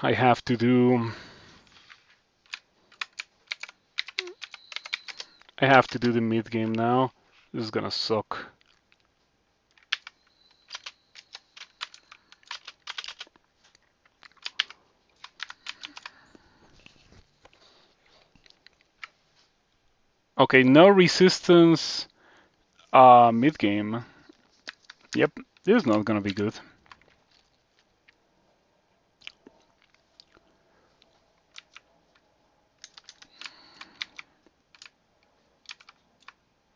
I have to do the mid game now. This is gonna suck. Okay, no resistance mid game. Yep, this is not gonna be good.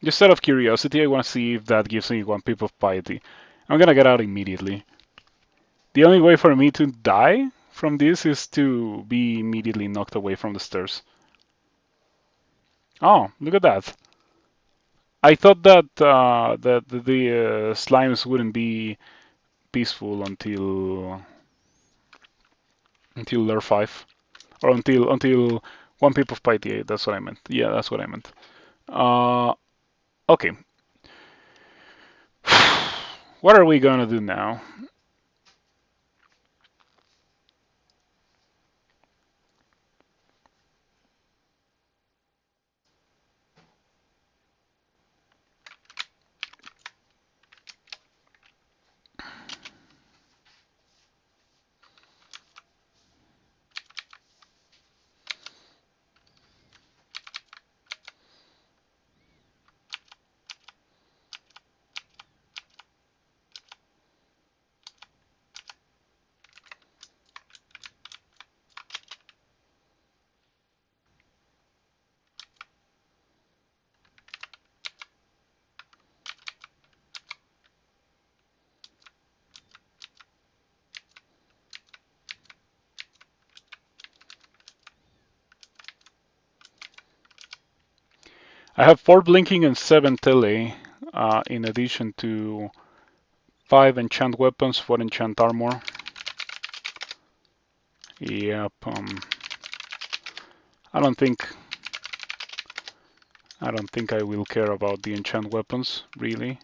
Just out of curiosity, I want to see if that gives me 1 pip of piety. I'm gonna get out immediately. The only way for me to die from this is to be immediately knocked away from the stairs. Oh, look at that. I thought that the slimes wouldn't be peaceful until Lure 5 or until 1 pip of piety. That's what I meant. Yeah, that's what I meant. Okay. What are we gonna do now? I have 4 blinking and 7 tele, in addition to 5 enchant weapons, 4 enchant armor. Yep. I don't think I will care about the enchant weapons really.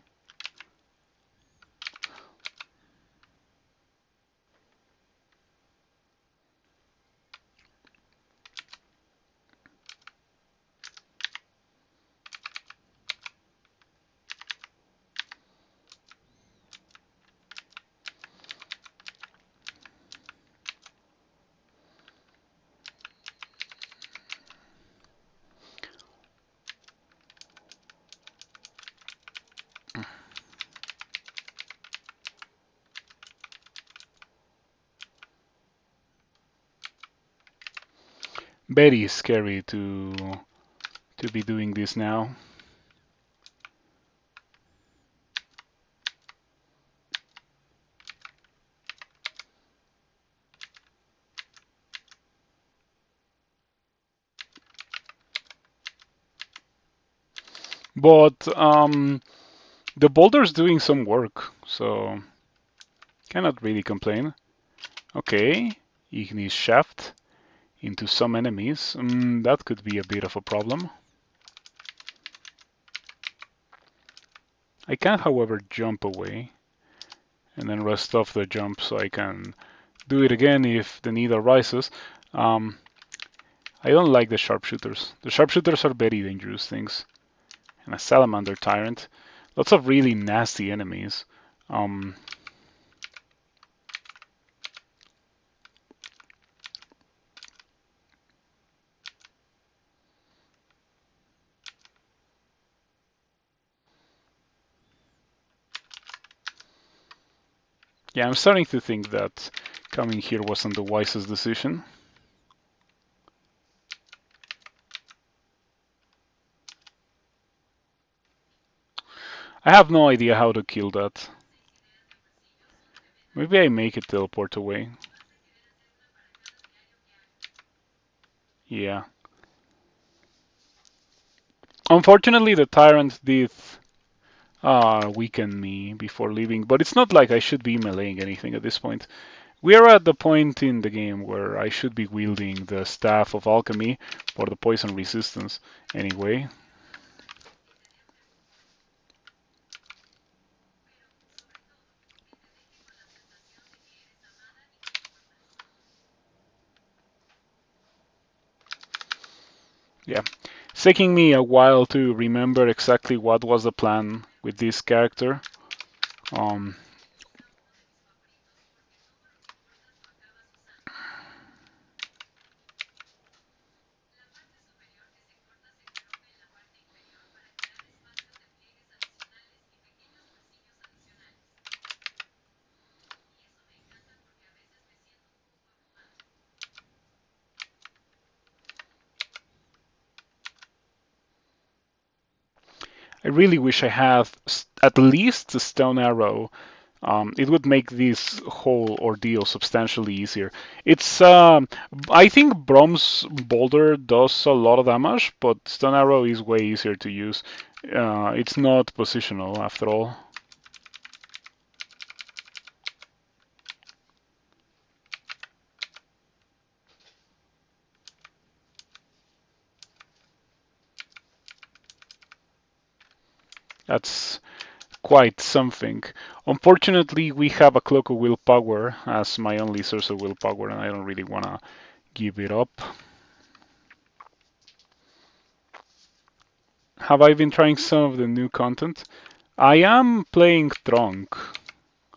Very scary to be doing this now. But the boulder's doing some work, so cannot really complain. Okay, Ignis Shaft into some enemies. That could be a bit of a problem. I can, however, jump away and then rest off the jump so I can do it again if the need arises. I don't like the sharpshooters. The sharpshooters are very dangerous things. And a salamander tyrant. Lots of really nasty enemies. Yeah, I'm starting to think that coming here wasn't the wisest decision. I have no idea how to kill that. Maybe I make it teleport away. Yeah. Unfortunately, the tyrant did weaken me before leaving, but it's not like I should be meleeing anything at this point. We are at the point in the game where I should be wielding the Staff of Alchemy for the poison resistance anyway. Yeah. It's taking me a while to remember exactly what was the plan with this character. Um, I really wish I had at least the stone arrow. It would make this whole ordeal substantially easier. It's, I think Brom's Boulder does a lot of damage, but Stone Arrow is way easier to use. It's not positional after all. That's quite something. Unfortunately, we have a Cloak of Willpower as my only source of willpower, and I don't really want to give it up. Have I been trying some of the new content? I am playing Trunk.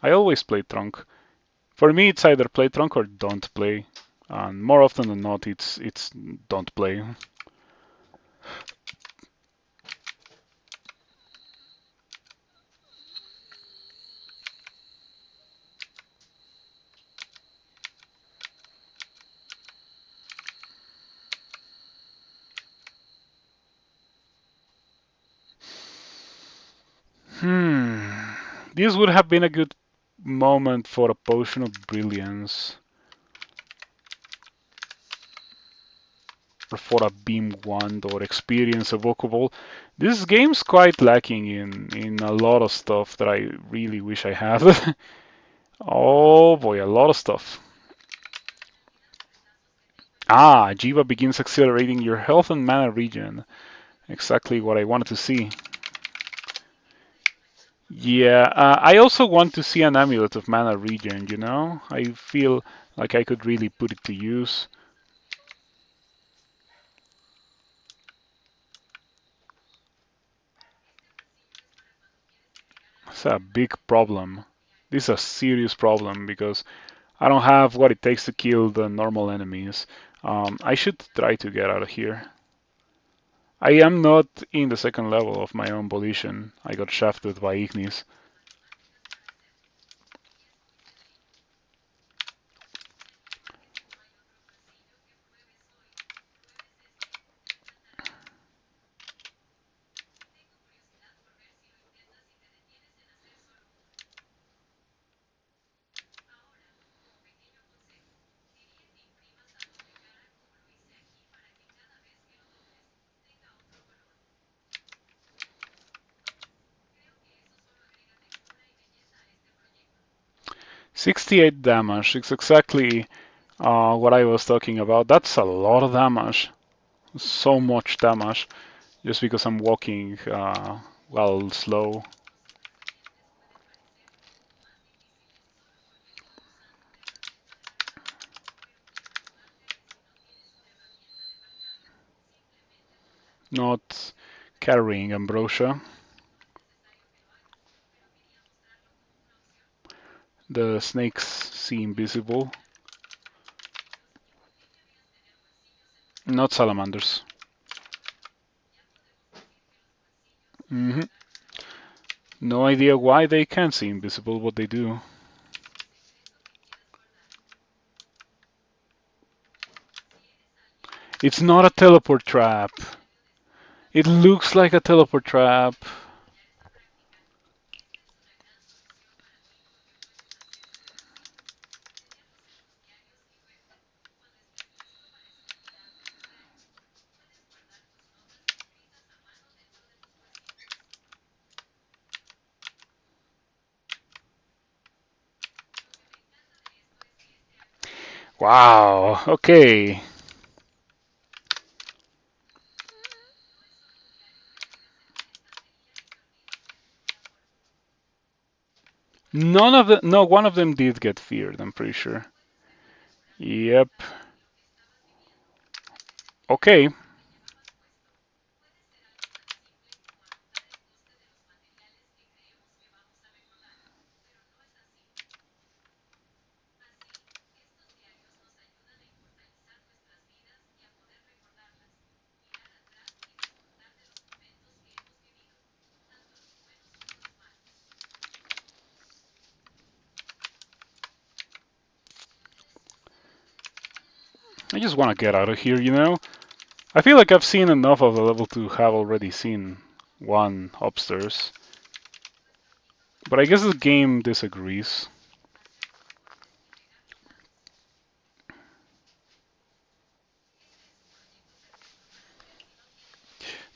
I always play Trunk. For me, it's either play Trunk or don't play. And more often than not, it's don't play. Hmm. This would have been a good moment for a Potion of Brilliance. Or for a Beam Wand or Experience Evocable. This game's quite lacking in a lot of stuff that I really wish I had. Oh boy, a lot of stuff. Ah, Jiva begins accelerating your health and mana regen. Exactly what I wanted to see. Yeah, I also want to see an amulet of mana regen, you know? I feel like I could really put it to use. It's a big problem. This is a serious problem because I don't have what it takes to kill the normal enemies. I should try to get out of here. I am not in the second level of my own volition. I got shafted by Ignis. "68 damage. It's exactly what I was talking about. That's a lot of damage. So much damage. Just because I'm walking, well, slow. Not carrying ambrosia. The snakes seem visible. Not salamanders. Hmm. No idea why they can't see invisible, but they do. It's not a teleport trap. It looks like a teleport trap. Wow, okay. None of the, no, one of them did get feared, I'm pretty sure. Yep. Okay. I just want to get out of here, you know? I feel like I've seen enough of the level to have already seen one upstairs. But I guess the game disagrees.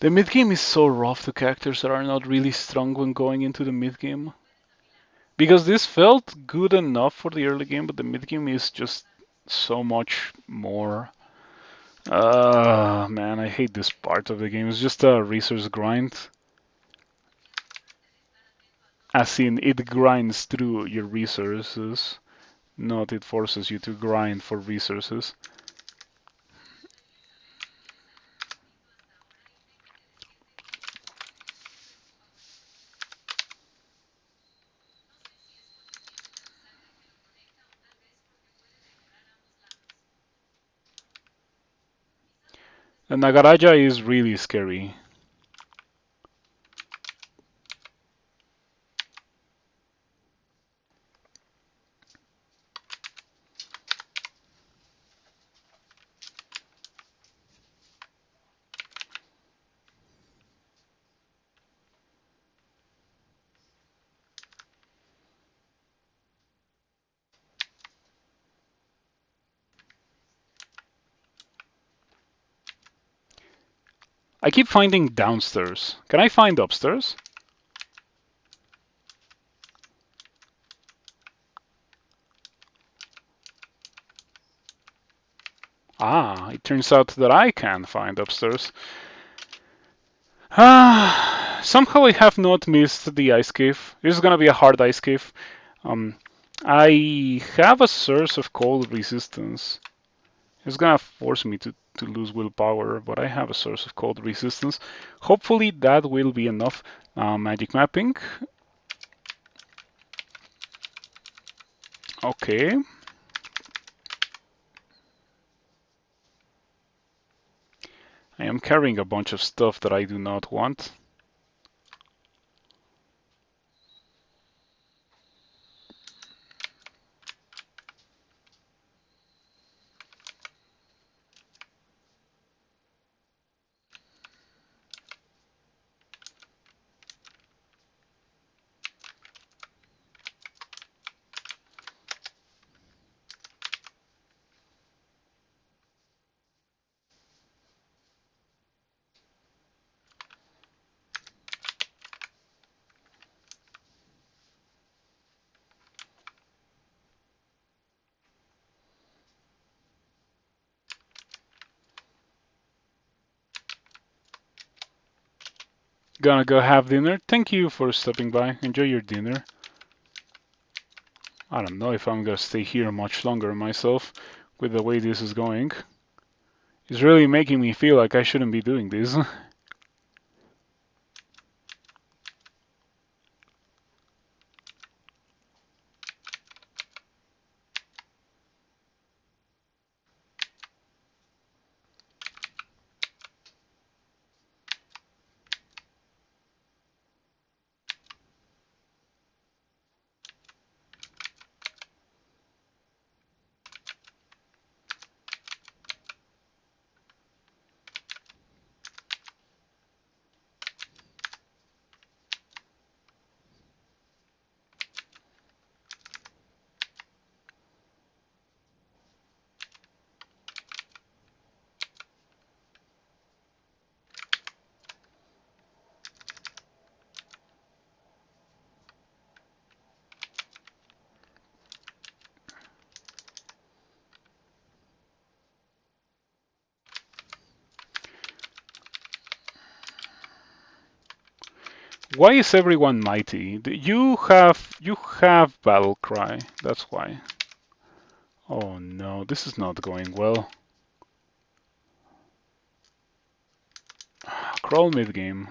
The mid-game is so rough to characters that are not really strong when going into the mid-game. Because this felt good enough for the early game, but the mid-game is just so much more. Man, I hate this part of the game. It's just a resource grind. As in, it grinds through your resources, not it forces you to grind for resources. The Nagaraja is really scary. I keep finding downstairs. Can I find upstairs? Ah, it turns out that I can find upstairs. Somehow I have not missed the ice cave. This is gonna be a hard ice cave. I have a source of cold resistance. It's gonna force me to lose willpower, but I have a source of cold resistance. Hopefully that will be enough. Magic mapping. Okay. I am carrying a bunch of stuff that I do not want. Gonna go have dinner. Thank you for stopping by. Enjoy your dinner. I don't know if I'm gonna stay here much longer myself with the way this is going. It's really making me feel like I shouldn't be doing this. Why is everyone mighty? You have battle cry. That's why. Oh no, this is not going well. Crawl mid game.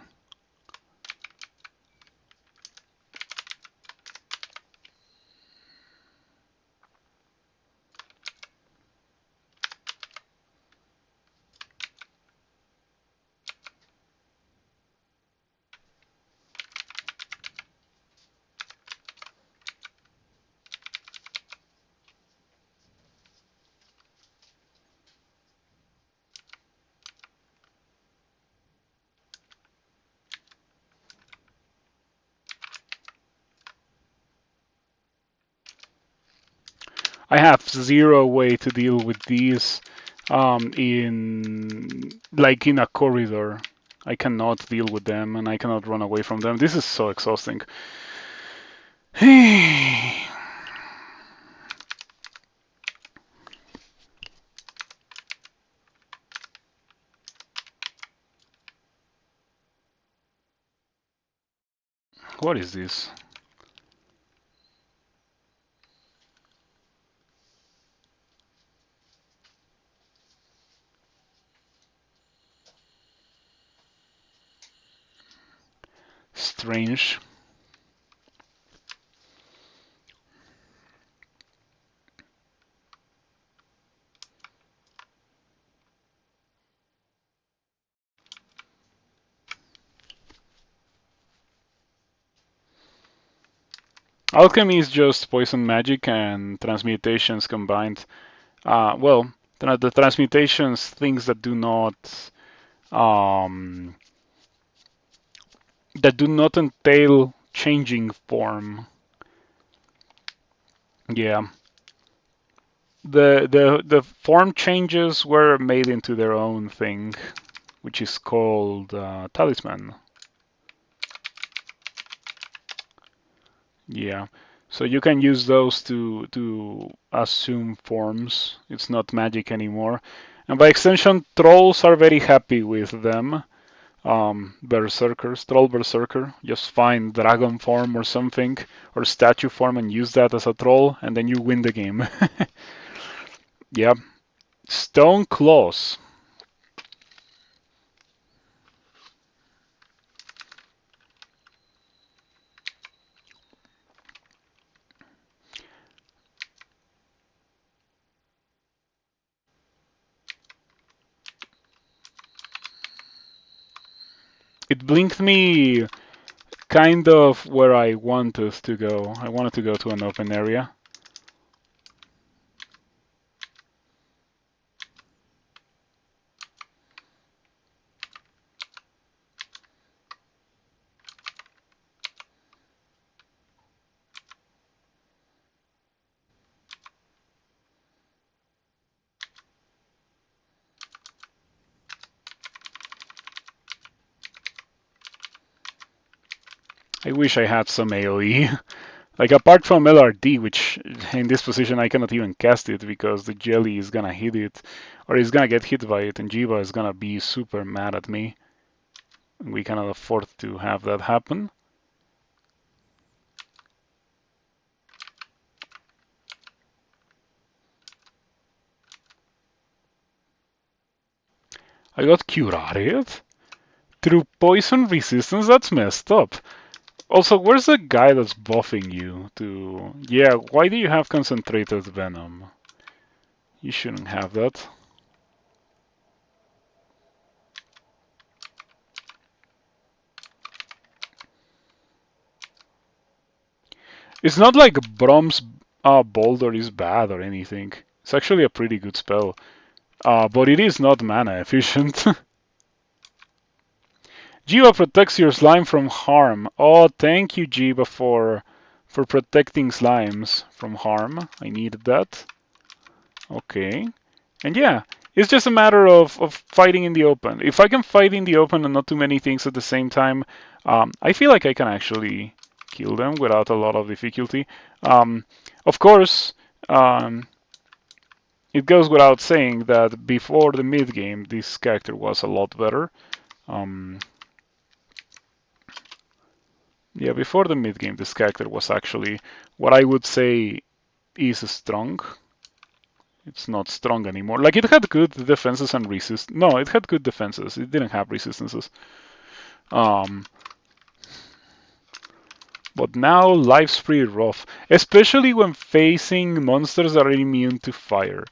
I have zero way to deal with these in a corridor. I cannot deal with them and I cannot run away from them. This is so exhausting. What is this? Strange. Alchemy is just poison magic and transmutations combined. Well, the transmutations, things um, that do not entail changing form. Yeah, the form changes were made into their own thing, which is called talisman. Yeah, so you can use those to assume forms. It's not magic anymore, and by extension, trolls are very happy with them. Berserkers, troll berserker, just find dragon form or something, or statue form and use that as a troll, and then you win the game. Yeah, stone claws. It blinked me kind of where I wanted to go. I wanted to go to an open area. I wish I had some AoE. Like apart from LRD, which in this position I cannot even cast it because the jelly is gonna hit it, or it's gonna get hit by it, and Jiva is gonna be super mad at me. We cannot afford to have that happen. I got curated through poison resistance. That's messed up. Also, where's the guy that's buffing you to... Yeah, why do you have concentrated venom? You shouldn't have that. It's not like Brom's Boulder is bad or anything. It's actually a pretty good spell. But it is not mana efficient. Jiva protects your slime from harm. Oh, thank you, Jiva, for protecting slimes from harm. I needed that. Okay. And yeah, it's just a matter of fighting in the open. If I can fight in the open and not too many things at the same time, I feel like I can actually kill them without a lot of difficulty. Of course, it goes without saying that before the mid game, this character was a lot better. Yeah, before the mid game, this character was actually what I would say is strong. It's not strong anymore. Like it had good defenses and resist. No, it had good defenses. It didn't have resistances. Um, but now life's pretty rough, especially when facing monsters that are immune to fire.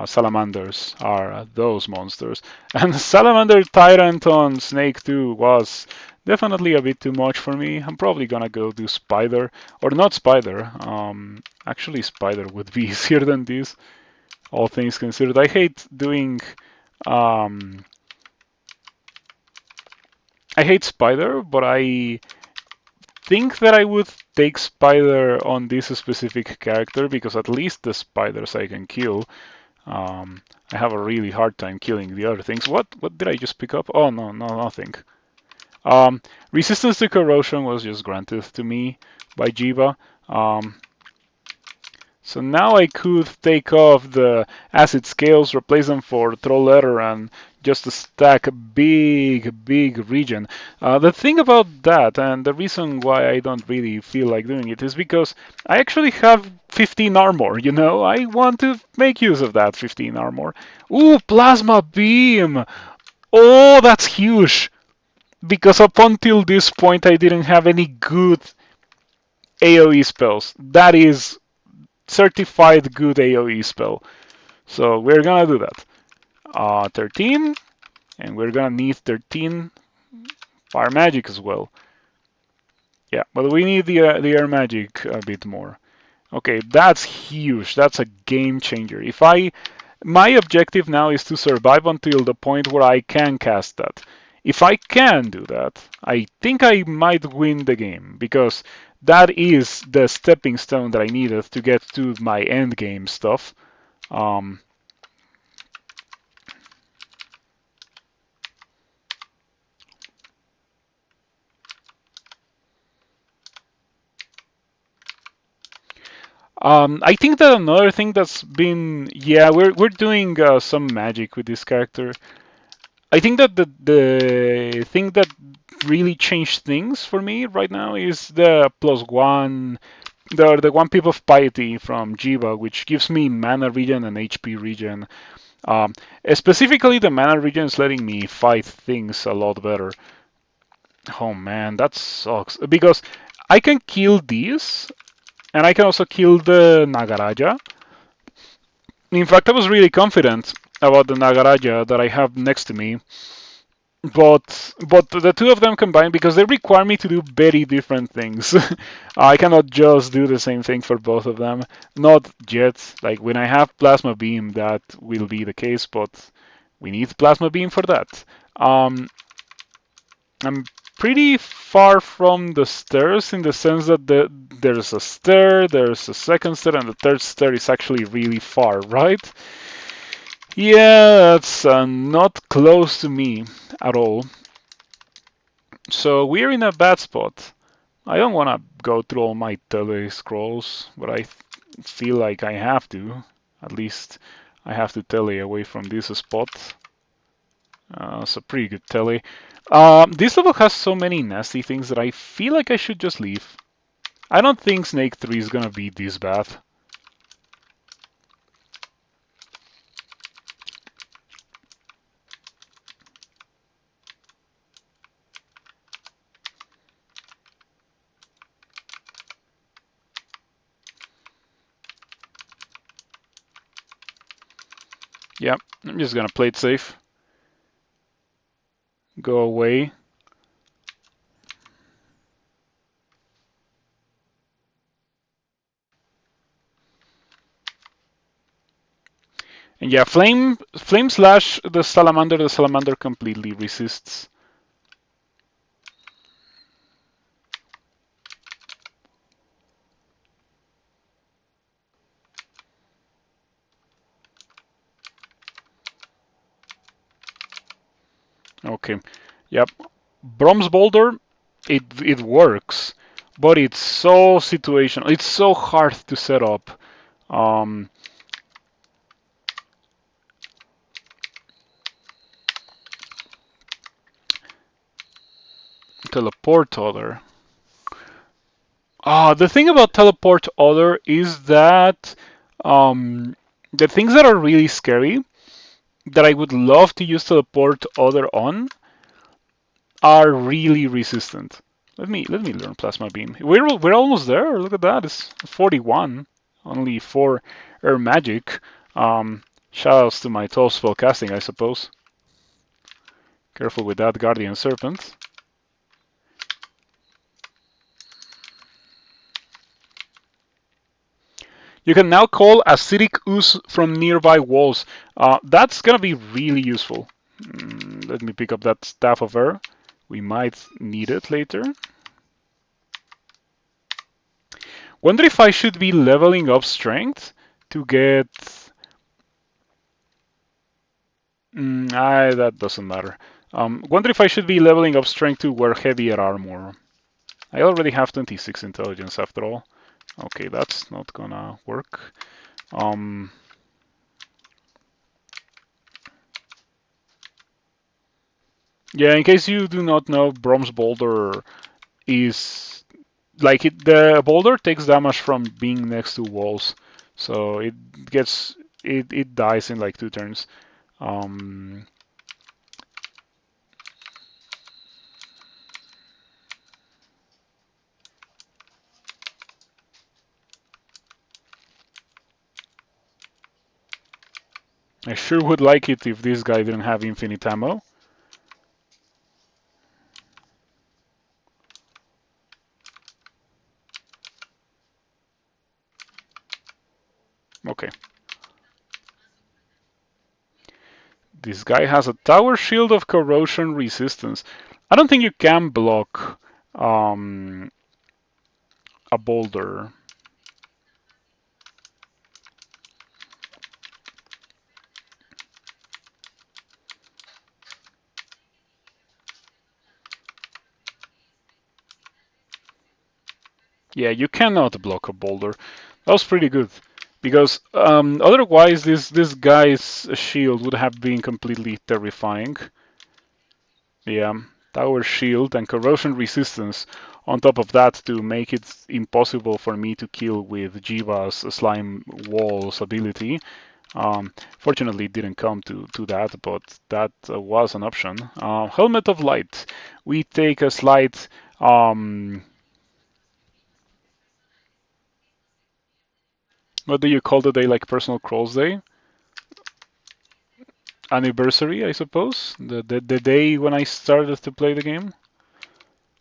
Salamanders are those monsters. And Salamander Tyrant on Snake 2 was definitely a bit too much for me. I'm probably gonna go do Spider, or not Spider. Actually, Spider would be easier than this, all things considered. I hate doing. Um, I hate Spider, but I think that I would take Spider on this specific character because at least the spiders I can kill. I have a really hard time killing the other things. What did I just pick up? Oh no, nothing. Resistance to corrosion was just granted to me by Jiva. So now I could take off the acid scales, replace them for troll leather, and just stack a big regen. The thing about that, and the reason why I don't really feel like doing it, is because I actually have 15 armor, you know? I want to make use of that 15 armor. Ooh, plasma beam! Oh, that's huge! Because up until this point I didn't have any good AoE spells. That is certified good AoE spell. So we're gonna do that. 13, and we're gonna need 13 fire magic as well. Yeah, but we need the air magic a bit more. Okay, that's huge. That's a game changer. My objective now is to survive until the point where I can cast that. If I can do that, I think I might win the game because that is the stepping stone that I needed to get to my end game stuff. I think that another thing that's been, yeah, we're doing some magic with this character. I think that the thing that really changed things for me right now is the +1, the 1 pip of piety from Jiva, which gives me mana regen and HP regen. Um, Specifically, the mana regen is letting me fight things a lot better. Oh man, that sucks because I can kill these, and I can also kill the Nagaraja. In fact, I was really confident about the Nagaraja that I have next to me, but the two of them combined, because they require me to do very different things. I cannot just do the same thing for both of them. Not yet. Like when I have Plasma Beam, that will be the case, but we need Plasma Beam for that. I'm pretty far from the stairs in the sense that there's a stair, there's a second stair, and the third stair is actually really far, right? Yeah, that's not close to me at all. So we're in a bad spot. I don't want to go through all my tele scrolls, but I feel like I have to. At least I have to tele away from this spot. It's a pretty good tele. This level has so many nasty things that I feel like I should just leave. I don't think Snake 3 is gonna be this bad. Yep, I'm just gonna play it safe. Go away. And yeah, flame slash the salamander completely resists. Okay, yep. Brom's Boulder, it works, but it's so situational. It's so hard to set up. Teleport other. The thing about teleport other is that the things that are really scary that I would love to use teleport other on are really resistant. Let me learn plasma beam. We're almost there. Look at that. It's 41. Only 4 air magic. Shoutouts to my 12 spell casting, I suppose. Careful with that guardian serpent. You can now call acidic ooze from nearby walls. That's gonna be really useful. Let me pick up that staff of air. We might need it later. Wonder if I should be leveling up strength to get... that doesn't matter. Wonder if I should be leveling up strength to wear heavier armor. I already have 26 intelligence after all. Okay, that's not gonna work. Yeah, in case you do not know, Bronze Boulder is like the boulder takes damage from being next to walls, so it dies in like 2 turns. Um, I sure would like it if this guy didn't have infinite ammo. Okay. This guy has a tower shield of corrosion resistance. I don't think you can block a boulder. Yeah, you cannot block a boulder. That was pretty good. Because otherwise this guy's shield would have been completely terrifying. Yeah, tower shield and corrosion resistance on top of that to make it impossible for me to kill with Jiva's slime walls ability. Fortunately, it didn't come to that, but that was an option. Helmet of Light. We take a slight what do you call the day, like personal crawls day? Anniversary, I suppose. The day when I started to play the game.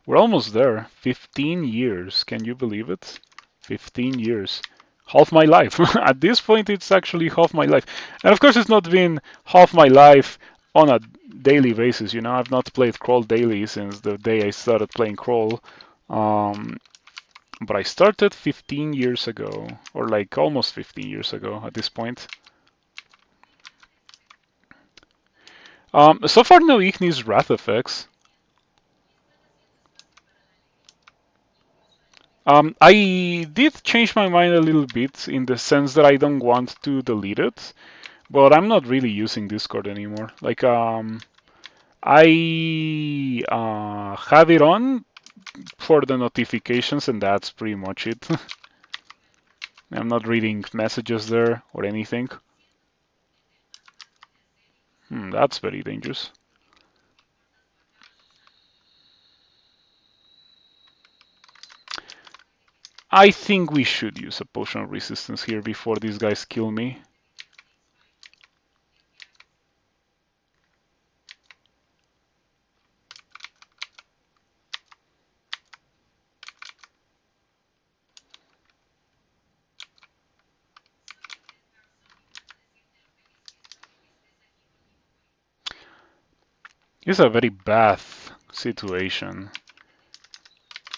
We're almost there. 15 years. Can you believe it? 15 years. Half my life. At this point, it's actually half my life. And of course, it's not been half my life on a daily basis. You know, I've not played Crawl daily since the day I started playing Crawl. Um, but I started 15 years ago, or like almost 15 years ago at this point. So far, no Ignis Wrath effects. I did change my mind a little bit in the sense that I don't want to delete it, but I'm not really using Discord anymore. Like, I have it on for the notifications, and that's pretty much it. I'm not reading messages there or anything. That's very dangerous. I think we should use a potion of resistance here before these guys kill me. It's a very bad situation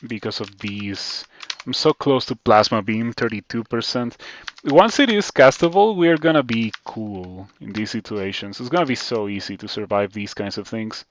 because of these. I'm so close to Plasma Beam, 32%. Once it is castable, we're gonna be cool in these situations. It's gonna be so easy to survive these kinds of things.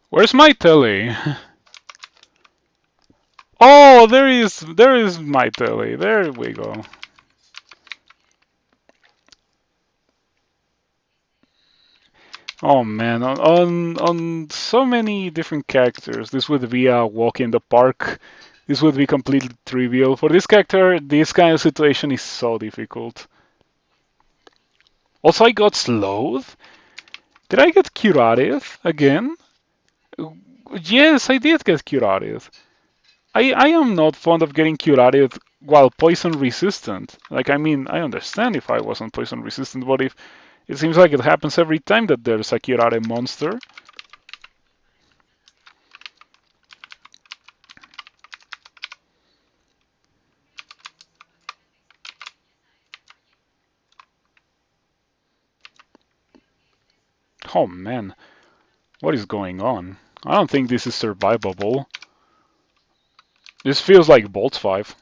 Where's my telly? Oh, there is my telly. There we go. Oh man, on so many different characters, this would be a walk in the park This would be completely trivial. For this character, this kind of situation is so difficult. Also, I got slowed. Did I get curated again? Yes, I did get curated. I am not fond of getting curated while poison resistant. Like, I mean, I understand if I wasn't poison resistant, but if it seems like it happens every time that there's a curate monster. Oh man, what is going on? I don't think this is survivable. This feels like Bolt 5.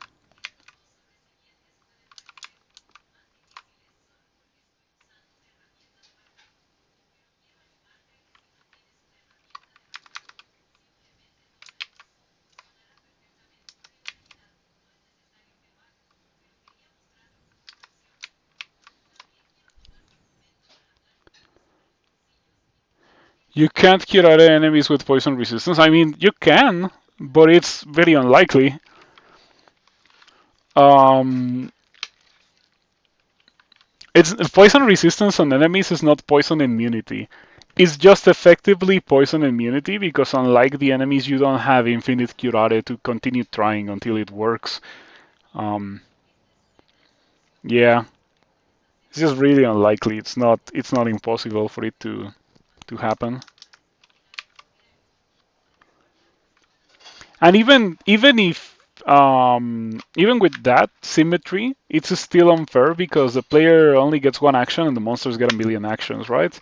You can't curate enemies with poison resistance. I mean, you can, but it's very unlikely. Um, it's poison resistance on enemies is not poison immunity. It's just effectively poison immunity because unlike the enemies, you don't have infinite curare to continue trying until it works. Um, yeah, it's just really unlikely. It's not impossible for it to happen. And even if even with that symmetry, it's still unfair because the player only gets one action and the monsters get a million actions, right?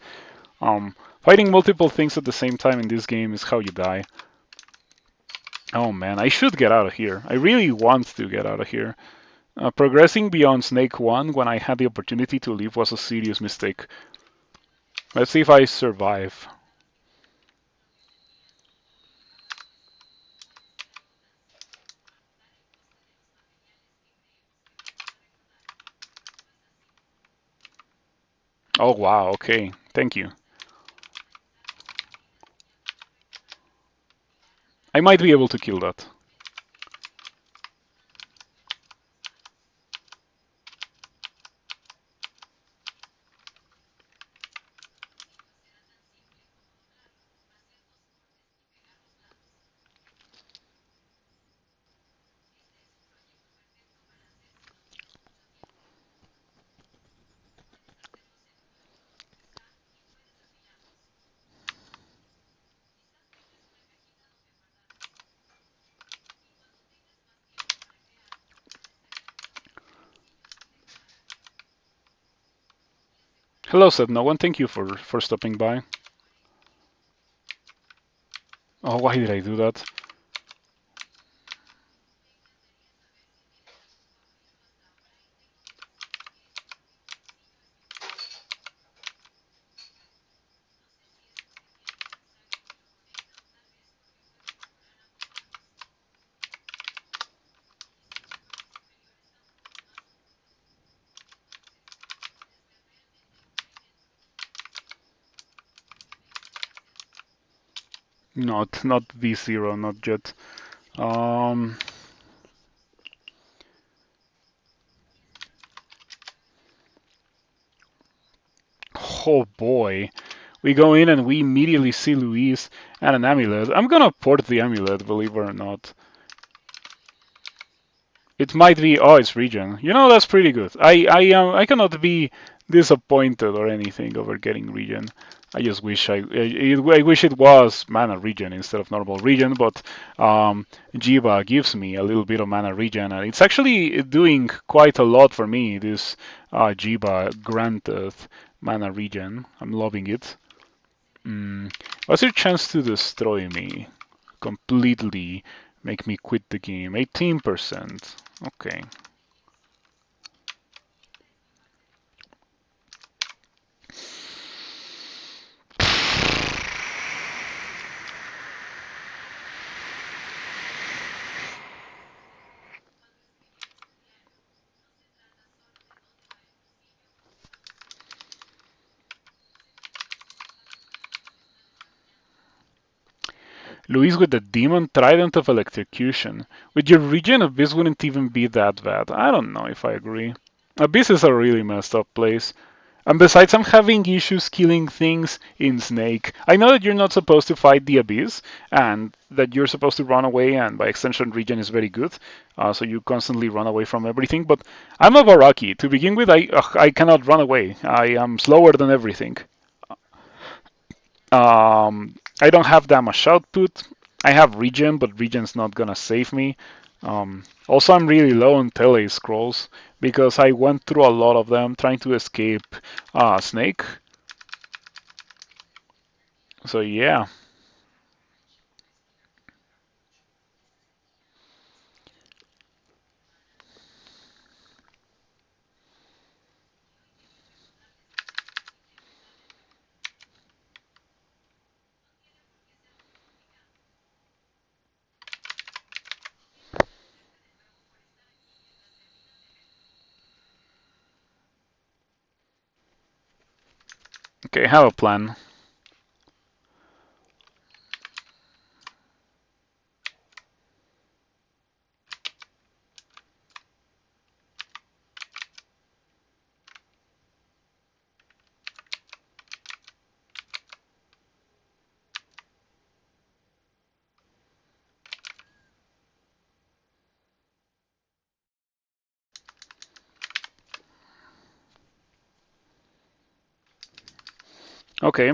Fighting multiple things at the same time in this game is how you die. Oh man, I should get out of here. I really want to get out of here. Progressing beyond Snake 1 when I had the opportunity to leave was a serious mistake. Let's see if I survive. Oh wow, okay. Thank you. I might be able to kill that. Hello, said no one. Thank you for stopping by. Oh, why did I do that? Not V0, not yet. Um, oh boy. We go in and we immediately see Luis and an amulet. I'm gonna port the amulet, believe it or not. It might be, oh, it's regen. You know, that's pretty good. I cannot be disappointed or anything over getting regen. I just wish I wish it was mana regen instead of normal regen, but Jiva gives me a little bit of mana regen, and it's actually doing quite a lot for me. This Jiva granted mana regen. I'm loving it. What's your chance to destroy me? Completely make me quit the game. 18%. Okay. Luis with the Demon Trident of Electrocution. With your regen, Abyss wouldn't even be that bad. I don't know if I agree. Abyss is a really messed up place. And besides, I'm having issues killing things in Snake. I know that you're not supposed to fight the Abyss, and that you're supposed to run away, and by extension, regen is very good, so you constantly run away from everything. But I'm a Barachi. To begin with, I cannot run away. I am slower than everything. I don't have that much output. I have regen, but regen's not gonna save me. Also, I'm really low on tele scrolls because I went through a lot of them trying to escape Snake. So yeah. Okay, I have a plan. Okay.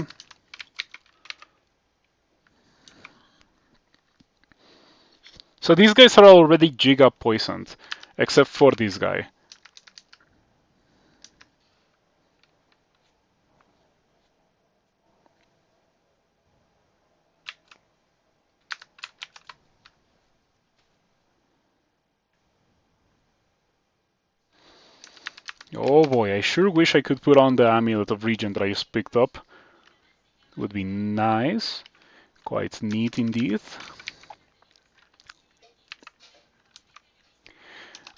So these guys are already Giga poisoned, except for this guy. Oh boy, I sure wish I could put on the amulet of regen that I just picked up. Would be nice. Quite neat indeed.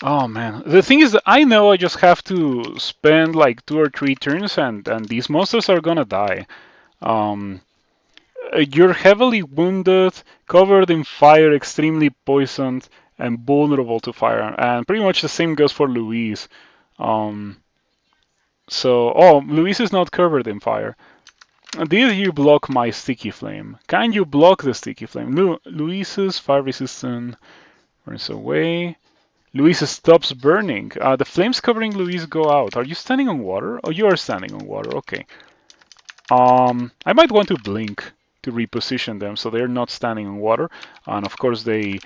Oh man, the thing is, I know I just have to spend like 2 or 3 turns, and these monsters are gonna die. Um, you're heavily wounded, covered in fire, extremely poisoned, and vulnerable to fire. And pretty much the same goes for Luis. Um, Luis is not covered in fire. Did you block my sticky flame? Can you block the sticky flame? Luis's fire resistant runs away. Luis stops burning. The flames covering Luis go out. Are you standing on water? Oh, you are standing on water. Okay. I might want to blink to reposition them so they're not standing on water. And of course, they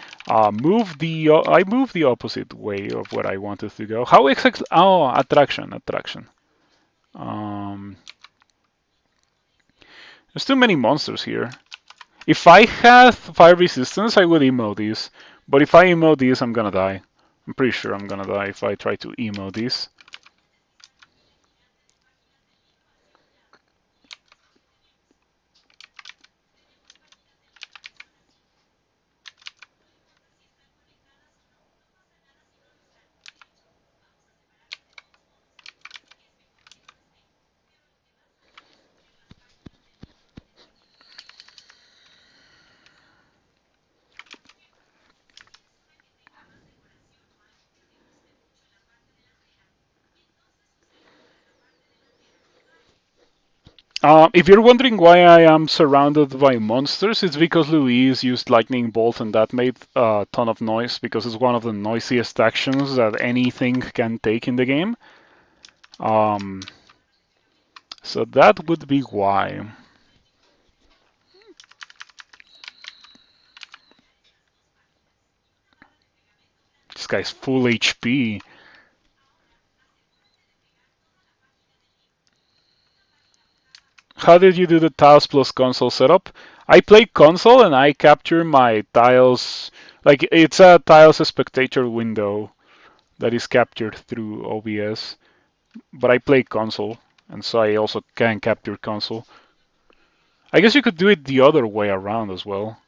move the. I move the opposite way of where I wanted to go. How exactly? Oh, attraction, attraction. Um, there's too many monsters here. If I had fire resistance, I would emote these. But if I emote these, I'm gonna die. I'm pretty sure I'm gonna die if I try to emote these. If you're wondering why I am surrounded by monsters, it's because Luis used Lightning Bolt and that made a ton of noise because it's one of the noisiest actions that anything can take in the game. Um, so that would be why. This guy's full HP. How did you do the tiles plus console setup? I play console and I capture my tiles. Like, it's a tiles spectator window that is captured through OBS. But I play console, and so I also can capture console. I guess you could do it the other way around as well.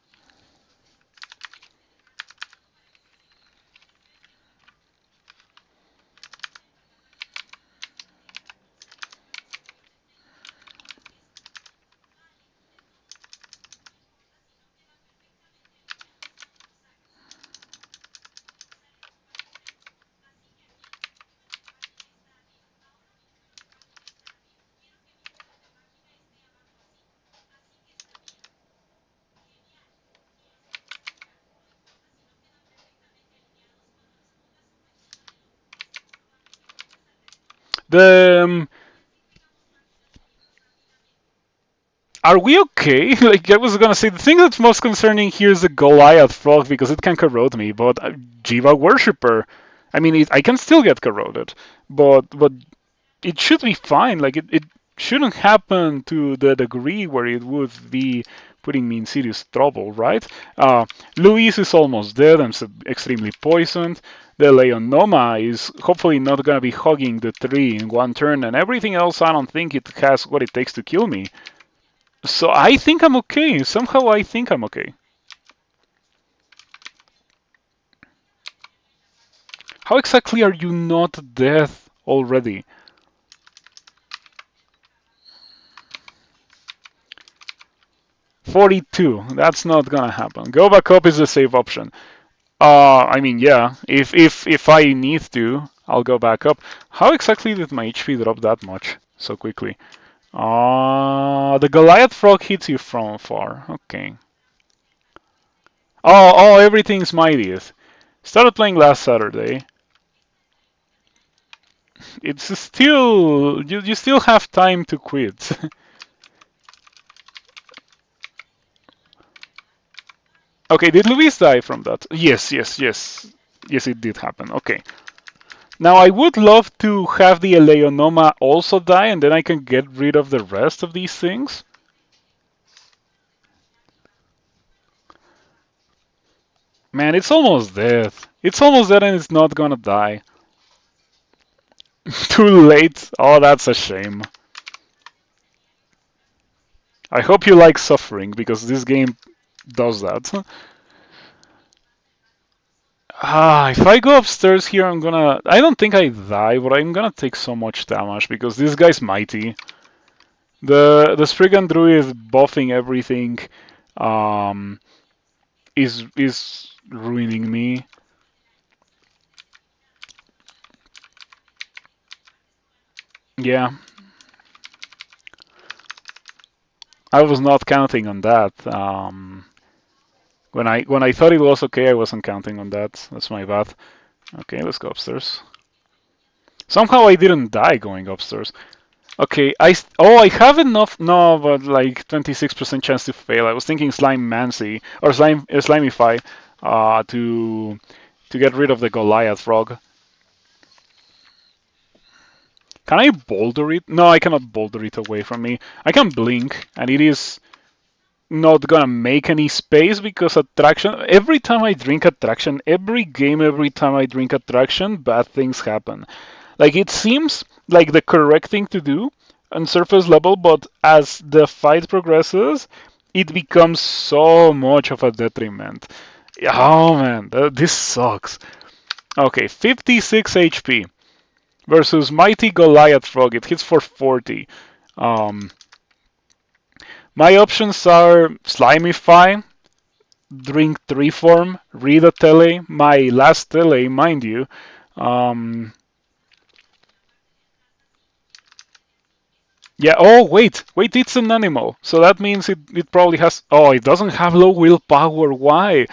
The Are we okay? Like I was gonna say, the thing that's most concerning here is the Goliath frog because it can corrode me, but Jiva worshipper. I mean, I can still get corroded, but it should be fine. Like it shouldn't happen to the degree where it would be putting me in serious trouble, right? Luis is almost dead. I'm extremely poisoned. The Leonoma is hopefully not gonna be hugging the tree in one turn, and everything else I don't think it has what it takes to kill me. So I think I'm okay. Somehow I think I'm okay. How exactly are you not dead already? 42. That's not gonna happen. Go back up is the safe option. I mean, yeah. If I need to, I'll go back up. How exactly did my HP drop that much so quickly? The Goliath frog hits you from far. Okay. Oh, everything's mightiest. Started playing last Saturday. It's still you still have time to quit. Okay, did Luis die from that? Yes, yes, yes. Yes, it did happen. Okay. Now I would love to have the Eleonoma also die and then I can get rid of the rest of these things. Man, it's almost dead. It's almost dead and it's not gonna die. Too late. Oh, that's a shame. I hope you like suffering because this game does that. If I go upstairs here, I'm gonna. I don't think I die, but I'm gonna take so much damage because this guy's mighty. The Spriggan Druid buffing everything um, is ruining me. Yeah, I was not counting on that. When I thought it was okay, I wasn't counting on that. That's my bad. Okay, let's go upstairs. Somehow I didn't die going upstairs. Okay, I have enough. No, but like 26% chance to fail. I was thinking Slime Mancy or Slimify to get rid of the Goliath frog. Can I boulder it? No, I cannot boulder it away from me. I can blink, and it is not gonna make any space because attraction. Every time I drink attraction, every game, every time I drink attraction, bad things happen. Like it seems like the correct thing to do on surface level, but as the fight progresses, it becomes so much of a detriment. Oh man, this sucks. Okay, 56 HP versus Mighty Goliath Frog. It hits for 40. Um, my options are Slimify, Drink 3 Form, Read a Tele, my last Tele, mind you. Um, Yeah, oh, wait, it's an animal. So that means it probably has. Oh, it doesn't have low willpower. Why?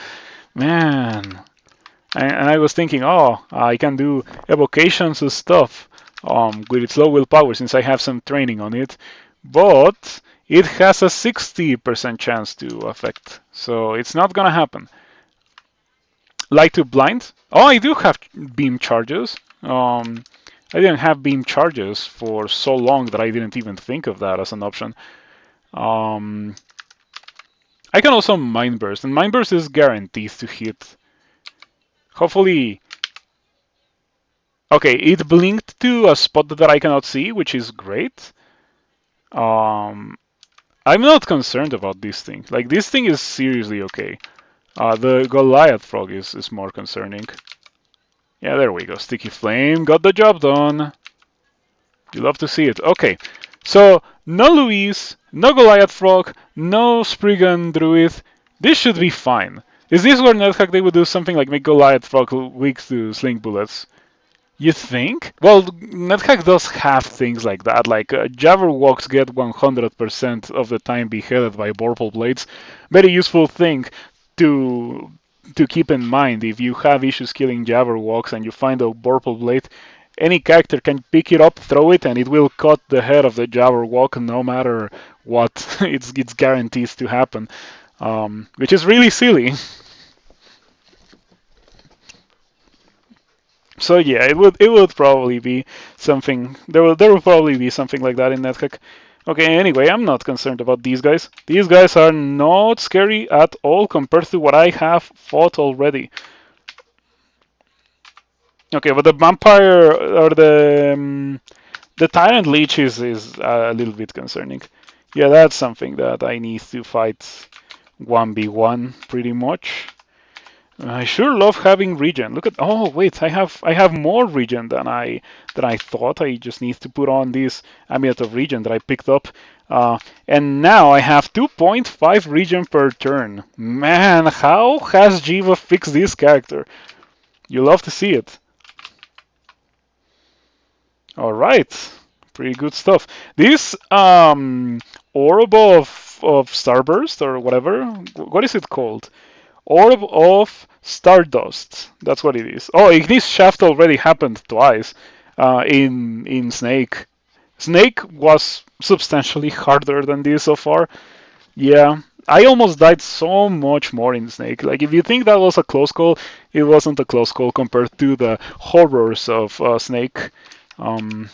Man. And I was thinking, oh, I can do evocations and stuff with its low willpower since I have some training on it. But it has a 60% chance to affect. So it's not gonna happen. Light to blind? Oh, I do have beam charges. I didn't have beam charges for so long that I didn't even think of that as an option. Um, I can also Mind Burst, and Mind Burst is guaranteed to hit. Hopefully. Okay, it blinked to a spot that I cannot see, which is great. Um, I'm not concerned about this thing. Like, this thing is seriously okay. The Goliath frog is more concerning. Yeah, there we go. Sticky Flame got the job done. You love to see it. Okay, so no Luis, no Goliath Frog, no Spriggan Druid. This should be fine. Is this where NetHack they would do something like make Goliath Frog weak to Sling Bullets? You think? Well, NetHack does have things like that, like Jabberwocks get 100% of the time beheaded by Vorpal Blades. Very useful thing to keep in mind if you have issues killing Jabberwocks and you find a Vorpal Blade. any character can pick it up, throw it, and it will cut the head of the Jabberwock no matter what. It's guarantees to happen, which is really silly. So yeah, it would probably be something. There will probably be something like that in NetHack. Okay, anyway, I'm not concerned about these guys. These guys are not scary at all compared to what I have fought already. Okay, but the vampire or the tyrant leech is a little bit concerning. Yeah, that's something that I need to fight 1v1 pretty much. I sure love having regen. Look at, oh wait, I have more regen than I thought. I just need to put on this amulet of regen that I picked up, and now I have 2.5 regen per turn. Man, how has Jiva fixed this character? You love to see it. All right, pretty good stuff. This orb of starburst or whatever, what is it called? Orb of Stardust. That's what it is. Oh, Ignis Shaft already happened twice in Snake. Snake was substantially harder than this so far. Yeah, I almost died so much more in Snake. Like, if you think that was a close call, it wasn't a close call compared to the horrors of Snake. Um,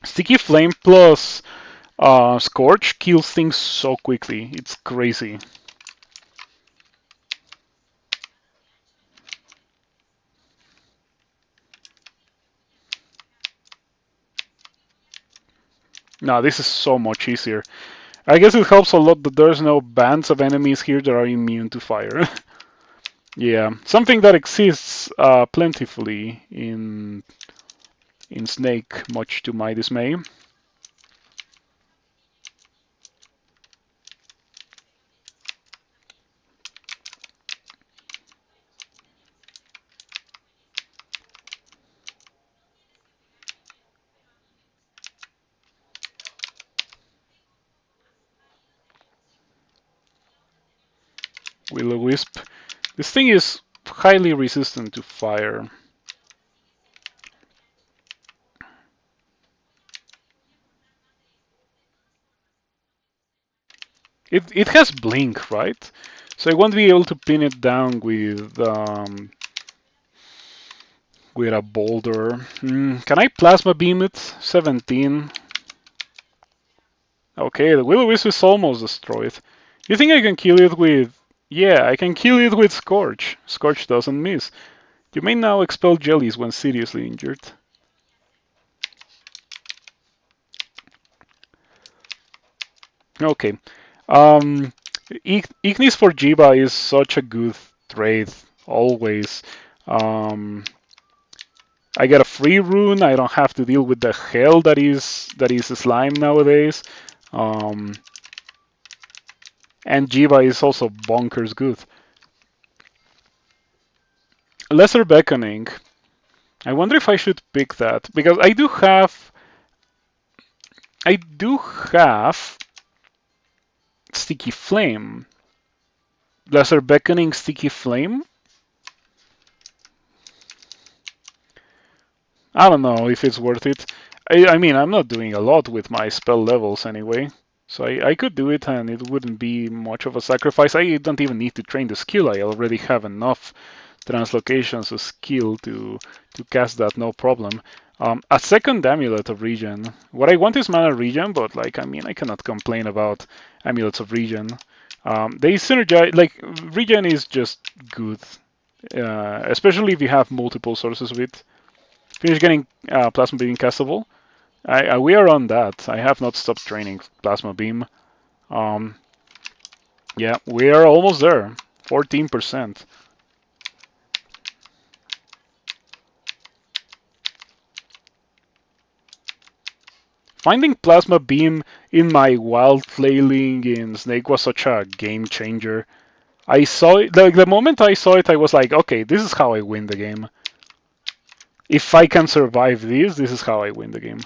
Sticky Flame plus Scorch kills things so quickly. It's crazy. No, this is so much easier. I guess it helps a lot that there's no bands of enemies here that are immune to fire. Yeah, something that exists plentifully in Snake, much to my dismay. Will-O-Wisp. This thing is highly resistant to fire. It has blink, right? So I won't be able to pin it down with a boulder. Can I plasma beam it? 17. Okay, the Will-O-Wisp is almost destroyed. You think I can kill it with... Yeah, I can kill it with Scorch. Scorch doesn't miss. You may now expel jellies when seriously injured. Okay. Um, Ignis for Jiba is such a good trade, always. Um, I get a free rune. I don't have to deal with the hell that is slime nowadays. Um, and Jiva is also bonkers good. Lesser Beckoning. I wonder if I should pick that because I do have Sticky Flame. Lesser Beckoning, Sticky Flame. I don't know if it's worth it. I mean, I'm not doing a lot with my spell levels anyway. So I could do it and it wouldn't be much of a sacrifice. I don't even need to train the skill. I already have enough translocations of skill to cast that no problem. A second amulet of regen. What I want is mana regen, but like, I mean, I cannot complain about amulets of regen. They synergize, like, regen is just good, especially if you have multiple sources of it. Finish getting plasma beam castable. We are on that. I have not stopped training plasma beam. Um, yeah, we are almost there. 14%. Finding plasma beam in my wild flailing in Snake was such a game changer. I saw it, like the moment I saw it, I was like, okay, this is how I win the game. If I can survive this is how I win the game.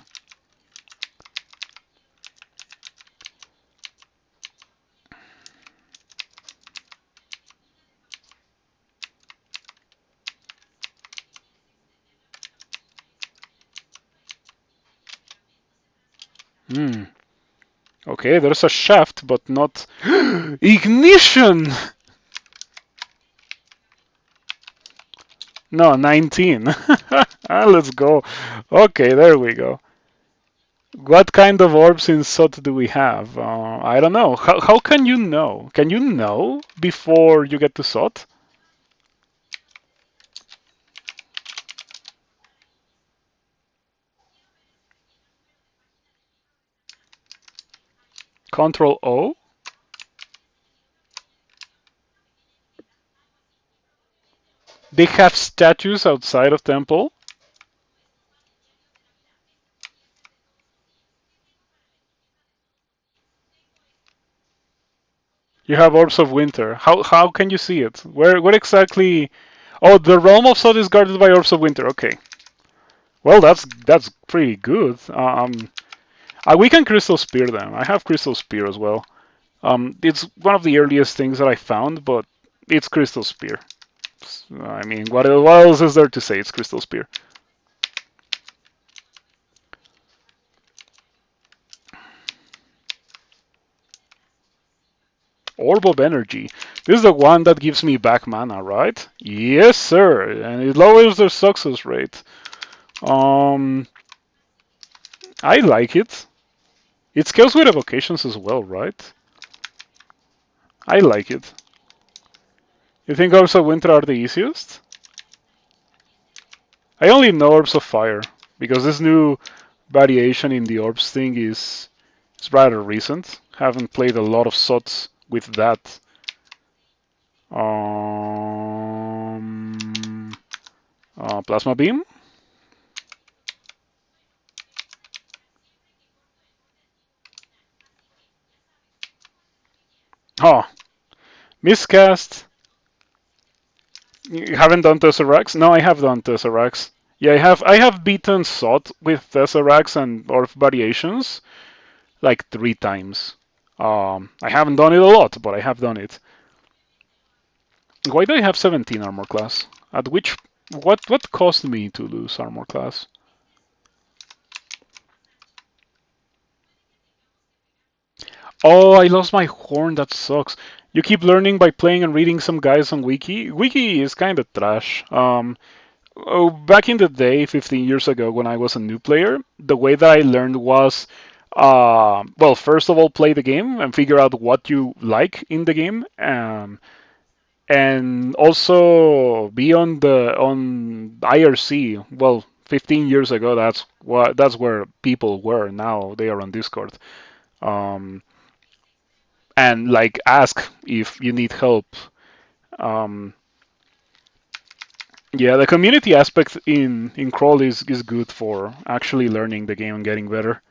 Hmm. Okay, there's a shaft, but not ignition. No, 19. Let's go. Okay, there we go. What kind of orbs in SOT do we have? I don't know. How can you know? Can you know before you get to SOT? Control O? They have statues outside of temple. You have orbs of winter. How can you see it? Where exactly? Oh, the realm of SOT is guarded by orbs of winter. Okay. Well, that's pretty good. We can crystal spear them. I have crystal spear as well. It's one of the earliest things that I found, but it's crystal spear. I mean, what else is there to say? It's crystal spear. Orb of energy. This is the one that gives me back mana, right? Yes, sir. And it lowers the success rate. Um, I like it. It scales with evocations as well, right? I like it. You think orbs of winter are the easiest? I only know orbs of fire because this new variation in the orbs thing is rather recent. Haven't played a lot of SOTs with that. Plasma beam. Oh, miscast. You haven't done Tesseract? No, I have done Tesseract. Yeah, I have beaten SOT with Tesseract and Orb variations like 3 times. I haven't done it a lot, but I have done it. Why do I have 17 armor class? At which what caused me to lose armor class? Oh, I lost my horn. That sucks. You keep learning by playing and reading some guys on Wiki. Wiki is kind of trash. Back in the day, 15 years ago, when I was a new player, the way that I learned was, well, first of all, play the game and figure out what you like in the game, and also be on IRC. Well, 15 years ago, that's where people were. Now they are on Discord. Um, and like ask if you need help. Um, yeah, the community aspect in Crawl is good for actually learning the game and getting better.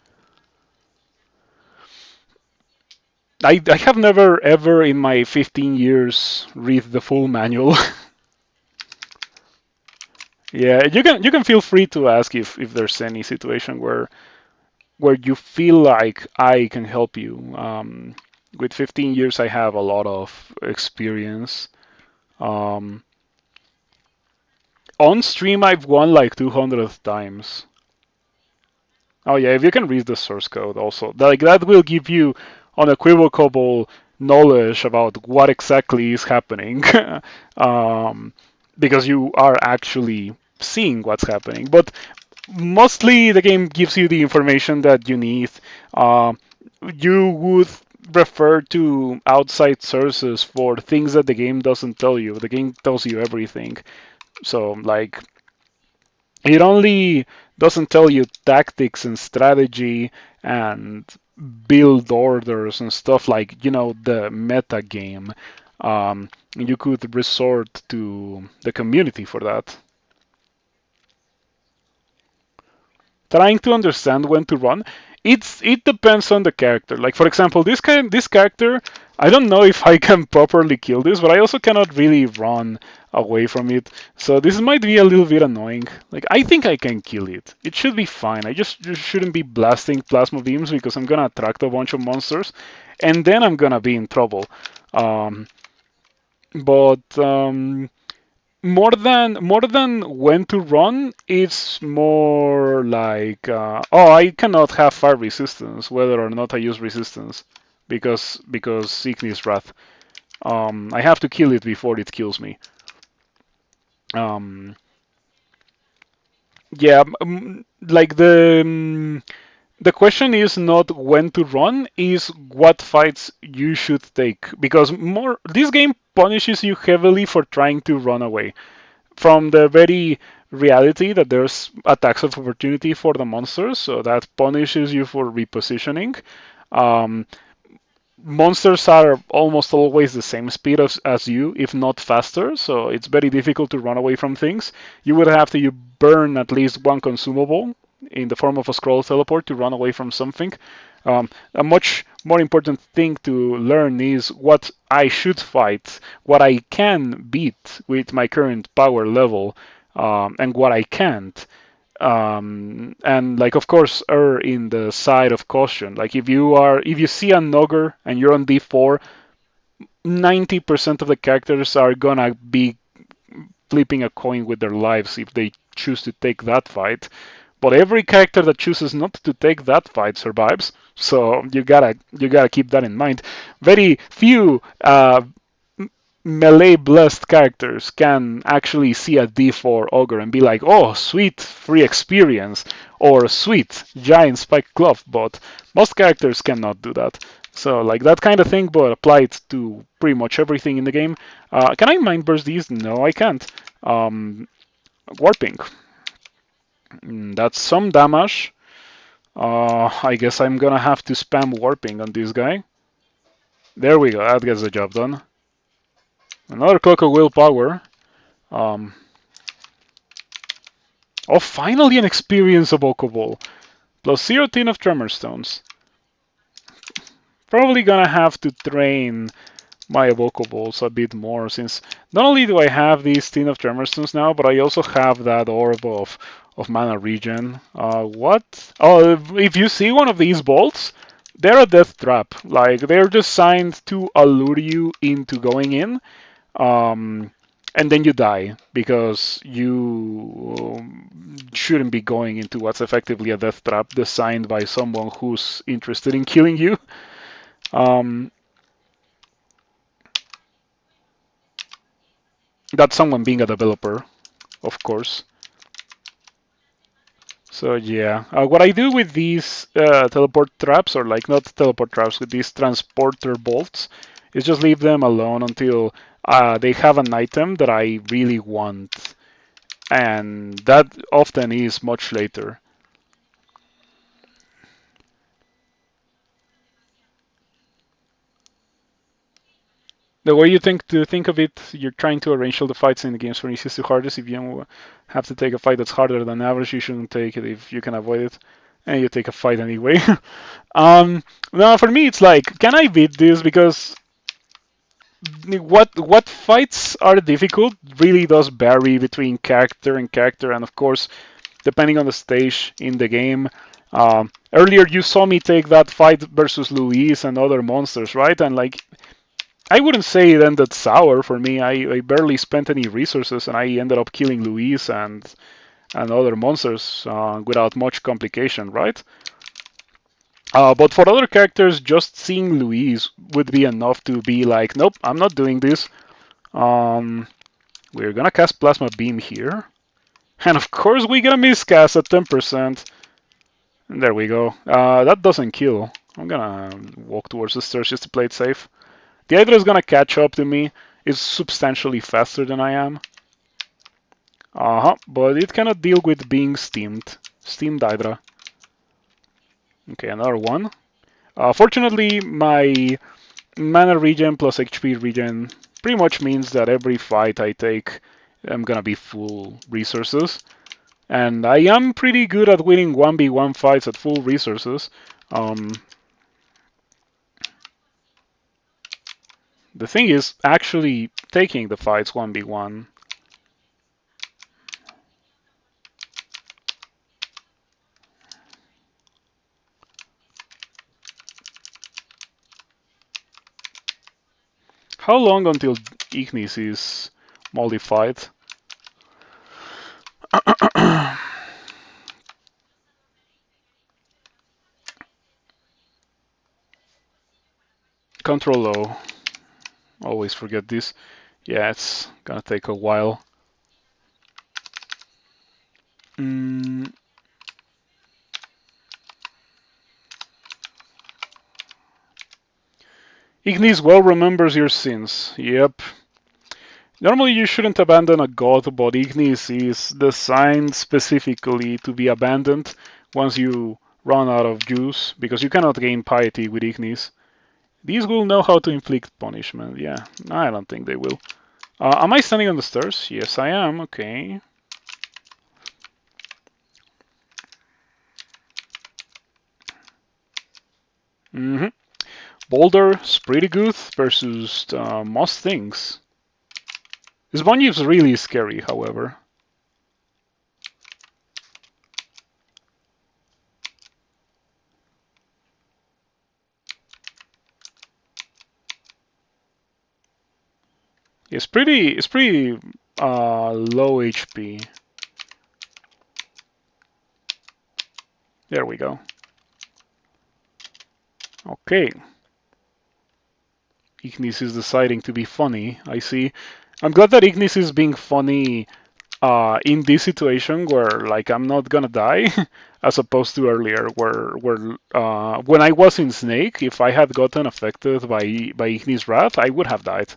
I have never ever in my 15 years read the full manual. Yeah, you can feel free to ask if there's any situation where you feel like I can help you. With 15 years, I have a lot of experience. Um, on stream, I've won like 200 times. Oh yeah, if you can read the source code also, like that will give you unequivocal knowledge about what exactly is happening, um, because you are actually seeing what's happening. But mostly the game gives you the information that you need. Uh, you would refer to outside sources for things that the game doesn't tell you. The game tells you everything. So like it only doesn't tell you tactics and strategy and build orders and stuff like, the meta game. You could resort to the community for that. Trying to understand when to run. It depends on the character. Like for example, this character, I don't know if I can properly kill this, but I also cannot really run away from it. So this might be a little bit annoying. Like I think I can kill it. It should be fine. I just shouldn't be blasting plasma beams because I'm gonna attract a bunch of monsters, and then I'm gonna be in trouble. Um, but more than when to run, it's more like oh, I cannot have fire resistance whether or not I use resistance because Ignis Wrath. I have to kill it before it kills me. Um, yeah, like the question is not when to run, is what fights you should take because more this game punishes you heavily for trying to run away from the very reality that there's attacks of opportunity for the monsters, so that punishes you for repositioning. Um, Monsters are almost always the same speed as you, if not faster, so it's very difficult to run away from things. You would have to burn at least one consumable in the form of a scroll teleport to run away from something. A much more important thing to learn is what I should fight, what I can beat with my current power level, and what I can't. And like of course err in the side of caution. Like if you see an ogre and you're on D4, 90% of the characters are gonna be flipping a coin with their lives if they choose to take that fight. But every character that chooses not to take that fight survives. So you gotta keep that in mind. Very few melee blessed characters can actually see a D4 ogre and be like, oh, sweet free experience, or sweet giant spike glove, but most characters cannot do that. So like that kind of thing, but applied to pretty much everything in the game. Can I mind burst these? No, I can't. Um, Warping. That's some damage. I guess I'm gonna have to spam warping on this guy. There we go, that gets the job done. Another clock of willpower. Um, Oh, finally an experienceable Cobol. Plus 0 tin of Tremor Stones. Probably gonna have to train my Evocables a bit more since not only do I have these tin of Tremor Stones now, but I also have that orb of mana regen. What? Oh, if you see one of these bolts, they're a death trap. Like, they're designed to allure you into going in. Um, and then you die because you shouldn't be going into what's effectively a death trap designed by someone who's interested in killing you. Um, that's someone being a developer, of course. So yeah, what I do with these teleport traps, or like not teleport traps, with these transporter bolts, is just leave them alone until they have an item that I really want, and that often is much later. The way you think of it, you're trying to arrange all the fights in the games from easiest to hardest. If you have to take a fight that's harder than average, you shouldn't take it if you can avoid it, and you take a fight anyway. Now for me, it's like, can I beat this? Because what fights are difficult really does vary between character and character, and of course, depending on the stage in the game. Earlier, you saw me take that fight versus Luis and other monsters, right? And like, I wouldn't say it ended sour for me. I barely spent any resources, and I ended up killing Luis and other monsters without much complication, right? But for other characters, just seeing Luis would be enough to be like, nope, I'm not doing this. Um, we're gonna cast Plasma Beam here. And of course, we get a miscast at 10%. And there we go. That doesn't kill. I'm gonna walk towards the stairs just to play it safe. The Hydra is gonna catch up to me. It's substantially faster than I am. But it cannot deal with being steamed. Steamed Hydra. Okay, another one. Fortunately, my mana regen plus HP regen pretty much means that every fight I take, I'm gonna be full resources. And I am pretty good at winning 1v1 fights at full resources. The thing is actually taking the fights 1v1. How long until Ignis is modified? Control O. Always forget this. Yeah, it's gonna take a while. Mm. Ignis well remembers your sins. Yep. Normally you shouldn't abandon a god, but Ignis is designed specifically to be abandoned once you run out of juice, because you cannot gain piety with Ignis. These will know how to inflict punishment. Yeah, I don't think they will. Am I standing on the stairs? Yes, I am. Okay. Mm-hmm. Boulder is pretty good versus most things. This Spongy is really scary, however. It's pretty low HP. There we go. Okay. Ignis is deciding to be funny, I see. I'm glad that Ignis is being funny in this situation where like I'm not gonna die, as opposed to earlier where when I was in Snake, if I had gotten affected by Ignis Wrath, I would have died.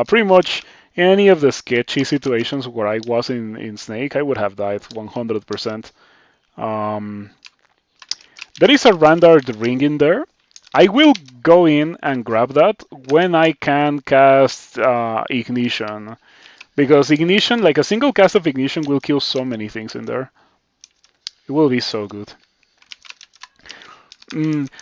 Pretty much any of the sketchy situations where I was in Snake, I would have died 100%. Um, there is a Randard ring in there. I will go in and grab that when I can cast Ignition. Because Ignition, like a single cast of Ignition, will kill so many things in there. It will be so good.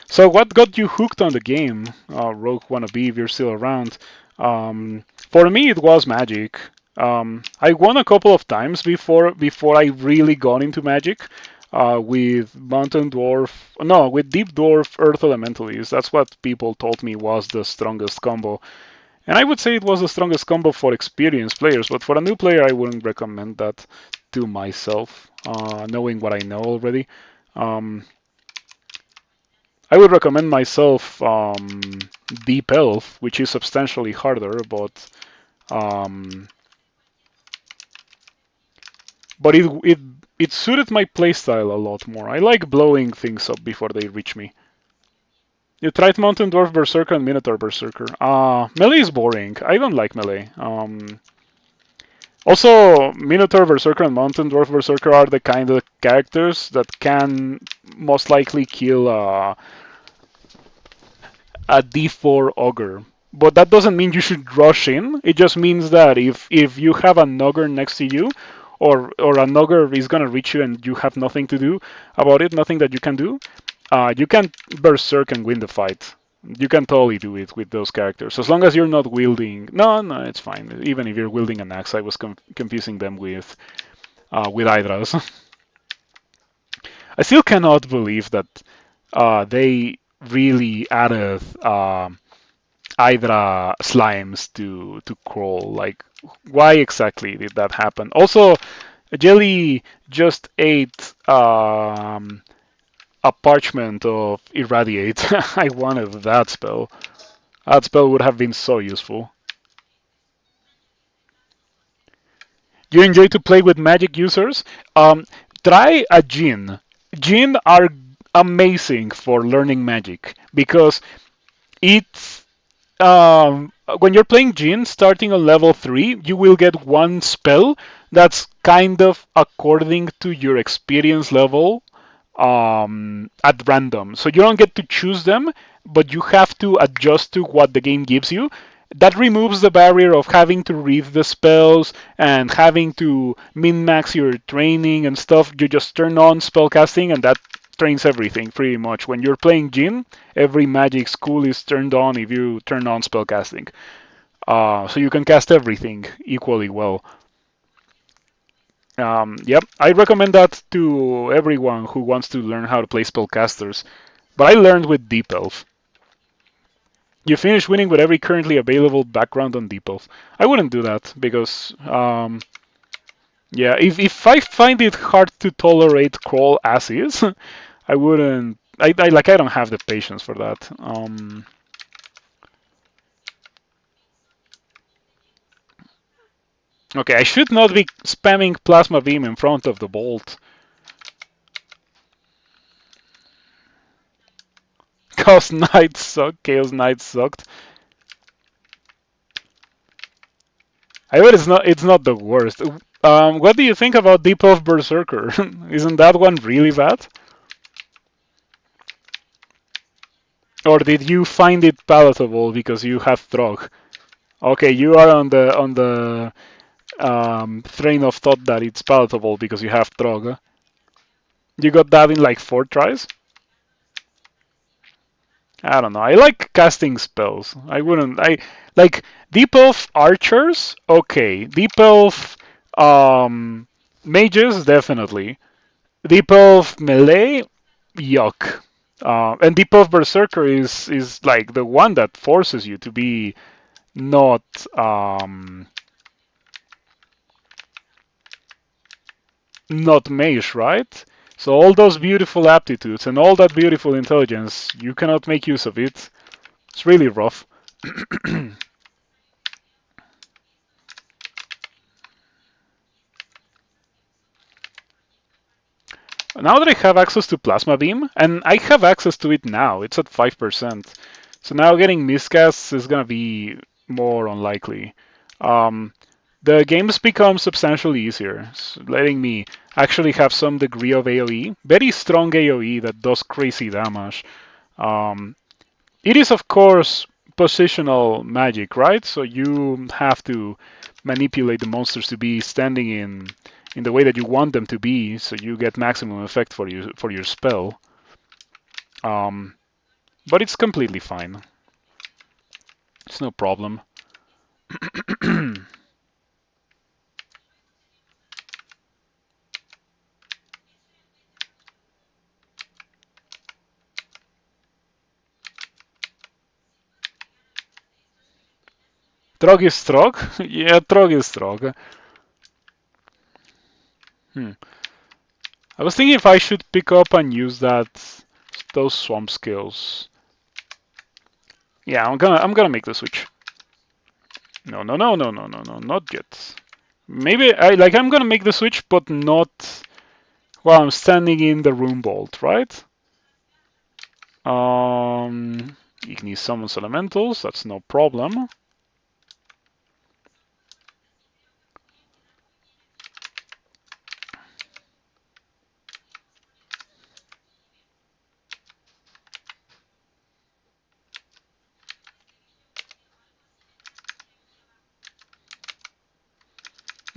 So what got you hooked on the game, Rogue Wannabe, if you're still around? For me, it was Magic. I won a couple of times before I really got into Magic. With Mountain Dwarf, no, with Deep Dwarf Earth Elementalist. That's what people told me was the strongest combo. And I would say it was the strongest combo for experienced players, but for a new player, I wouldn't recommend that to myself, knowing what I know already. Um, I would recommend myself Deep Elf, which is substantially harder, um, but it suited my playstyle a lot more. I like blowing things up before they reach me. You tried Mountain Dwarf Berserker and Minotaur Berserker. Melee is boring. I don't like melee. Also, Minotaur Berserker and Mountain Dwarf Berserker are the kind of characters that can most likely kill a D4 Ogre. But that doesn't mean you should rush in. It just means that if you have an Ogre next to you, or an Ogre is gonna reach you and you have nothing to do about it, nothing that you can do, you can Berserk and win the fight. You can totally do it with those characters, as long as you're not wielding. No, it's fine. Even if you're wielding an axe, I was confusing them with Hydras. I still cannot believe that they really added Hydra slimes to crawl. Like, why exactly did that happen? Also, Jelly just ate a parchment of irradiate. I wanted that spell. That spell would have been so useful. You enjoy to play with magic users? Try a Jinn. Jinn are amazing for learning magic because it's when you're playing Jinn, starting on level 3, you will get one spell that's kind of according to your experience level at random. So you don't get to choose them, but you have to adjust to what the game gives you. That removes the barrier of having to read the spells and having to min-max your training and stuff. You just turn on spellcasting and that trains everything pretty much. When you're playing Jinn, every magic school is turned on if you turn on spellcasting. So you can cast everything equally well. Yep, I recommend that to everyone who wants to learn how to play spellcasters. But I learned with Deep Elf. You finish winning with every currently available background on Deep Elf. I wouldn't do that because, yeah, if I find it hard to tolerate crawl as is, I wouldn't. I don't have the patience for that. Okay, I should not be spamming Plasma Beam in front of the Bolt. Chaos Knight sucked. Chaos Knight sucked. I bet it's not the worst. What do you think about Deep Elf Berserker? Isn't that one really bad? Or did you find it palatable because you have Throg? Okay, you are on the train of thought that it's palatable because you have Throg. You got that in like 4 tries? I don't know. I like casting spells. I wouldn't. I like Deep Elf archers. Okay, Deep Elf mages definitely. Deep Elf melee, yuck. And Deep Elf Berserker is like the one that forces you to be not not mage, right? So all those beautiful aptitudes and all that beautiful intelligence, you cannot make use of it. It's really rough. Now that I have access to Plasma Beam, and I have access to it now, it's at 5%. So now getting miscasts is gonna be more unlikely. Um, the games become substantially easier, letting me actually have some degree of AoE, very strong AoE that does crazy damage. Um, it is, of course, positional magic, right? So you have to manipulate the monsters to be standing in the way that you want them to be, so you get maximum effect for your spell. Um, but it's completely fine. It's no problem. Trog is Trog? Yeah, Trog is Trog. Hmm. I was thinking if I should pick up and use those swamp skills. Yeah, I'm gonna make the switch. No, no, no, no, no, no, no, not yet. Maybe I'm gonna make the switch, but not while I'm standing in the room bolt, right? Ignis summons elementals, that's no problem.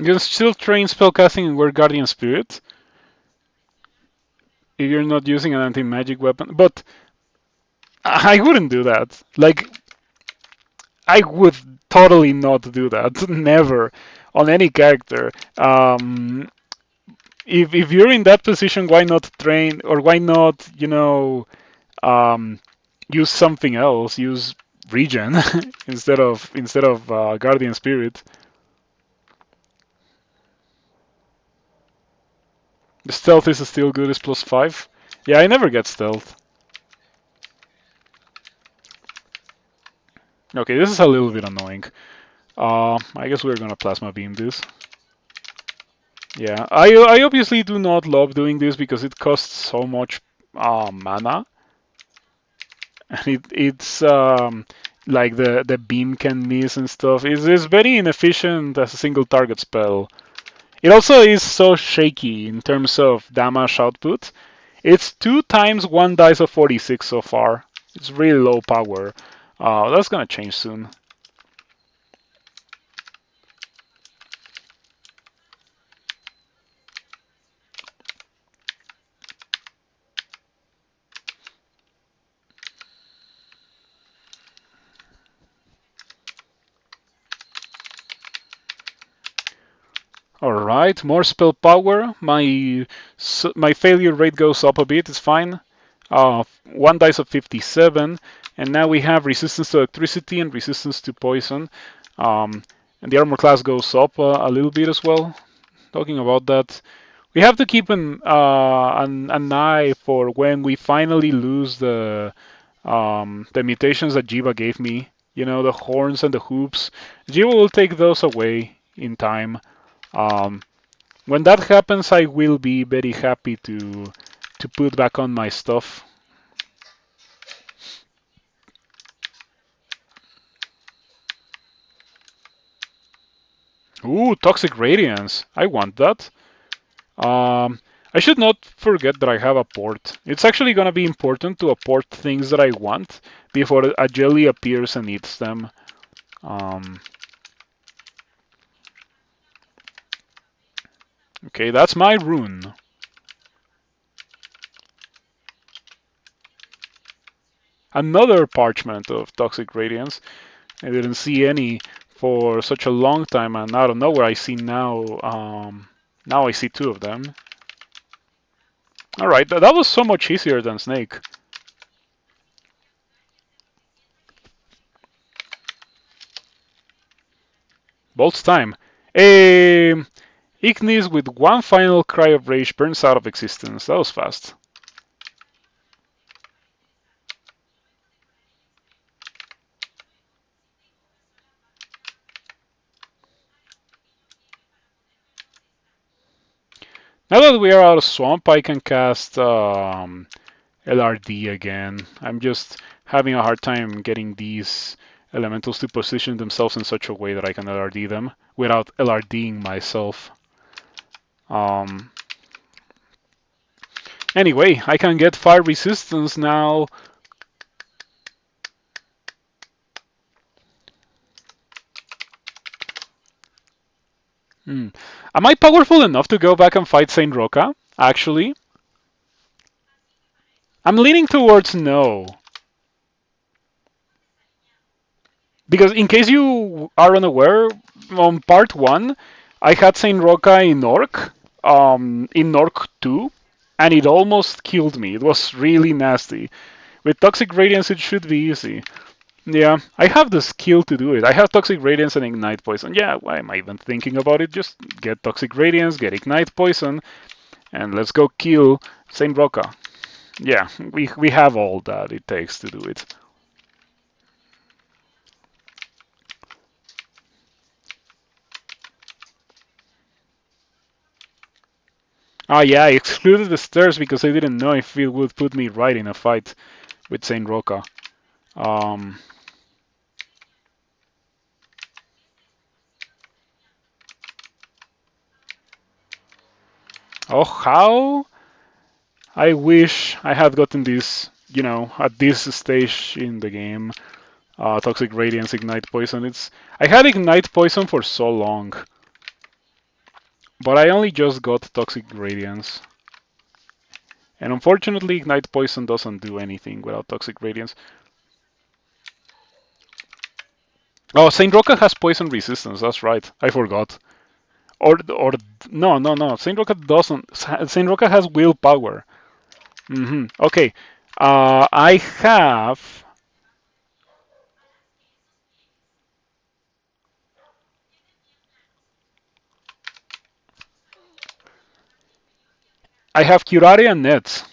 You can still train spellcasting in Word Guardian Spirit if you're not using an anti-magic weapon, but I wouldn't do that. Like, I would totally not do that. Never. On any character. If you're in that position, why not train, or why not, um, use something else? Use regen instead of Guardian Spirit. The stealth is still good, it's +5. Yeah, I never get stealth. Okay, this is a little bit annoying. I guess we're gonna plasma beam this. Yeah, I obviously do not love doing this because it costs so much mana, and it's like the beam can miss and stuff. It's very inefficient as a single target spell. It also is so shaky in terms of damage output. It's 2 times 1 dice of 46 so far. It's really low power. That's gonna change soon. All right, more spell power. My failure rate goes up a bit. It's fine. 1 dice of 57, and now we have resistance to electricity and resistance to poison. And the armor class goes up a little bit as well. Talking about that, we have to keep an eye for when we finally lose the mutations that Jiva gave me. You know, the horns and the hoops. Jiva will take those away in time. Um, when that happens, I will be very happy to put back on my stuff. Ooh, Toxic Radiance. I want that. Um, I should not forget that I have a port. It's actually going to be important to apport things that I want before a jelly appears and eats them. Um, okay, that's my rune. Another parchment of Toxic Radiance. I didn't see any for such a long time, and out of nowhere I see now. Now I see two of them. All right, that was so much easier than Snake. Bolt's time. Ignis with one final cry of rage burns out of existence. That was fast. Now that we are out of swamp, I can cast LRD again. I'm just having a hard time getting these elementals to position themselves in such a way that I can LRD them without LRDing myself. Anyway, I can get fire resistance now. Am I powerful enough to go back and fight Saint Roca? Actually, I'm leaning towards no. Because in case you are unaware, on part 1, I had Saint Roca in Orc 2, and it almost killed me. It was really nasty. With Toxic Radiance, it should be easy. Yeah, I have the skill to do it. I have Toxic Radiance and Ignite Poison. Yeah, why am I even thinking about it? Just get Toxic Radiance, get Ignite Poison, and let's go kill Saint Roca. Yeah, we have all that it takes to do it. Oh yeah, I excluded the stairs because I didn't know if it would put me right in a fight with Saint Roca. Um, oh, how I wish I had gotten this, at this stage in the game. Toxic Radiance, Ignite Poison. I had Ignite Poison for so long, but I only just got Toxic Radiance. And unfortunately, Ignite Poison doesn't do anything without Toxic Radiance. Oh, Saint Roca has poison resistance. That's right. I forgot. Or no. Saint Roca doesn't. Saint Roca has willpower. Okay. I have. I have Curare and Net.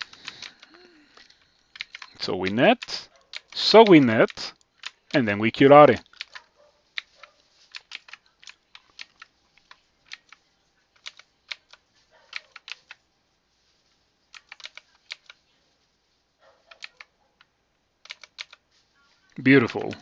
So we net. So we net. And then we Curare. Beautiful.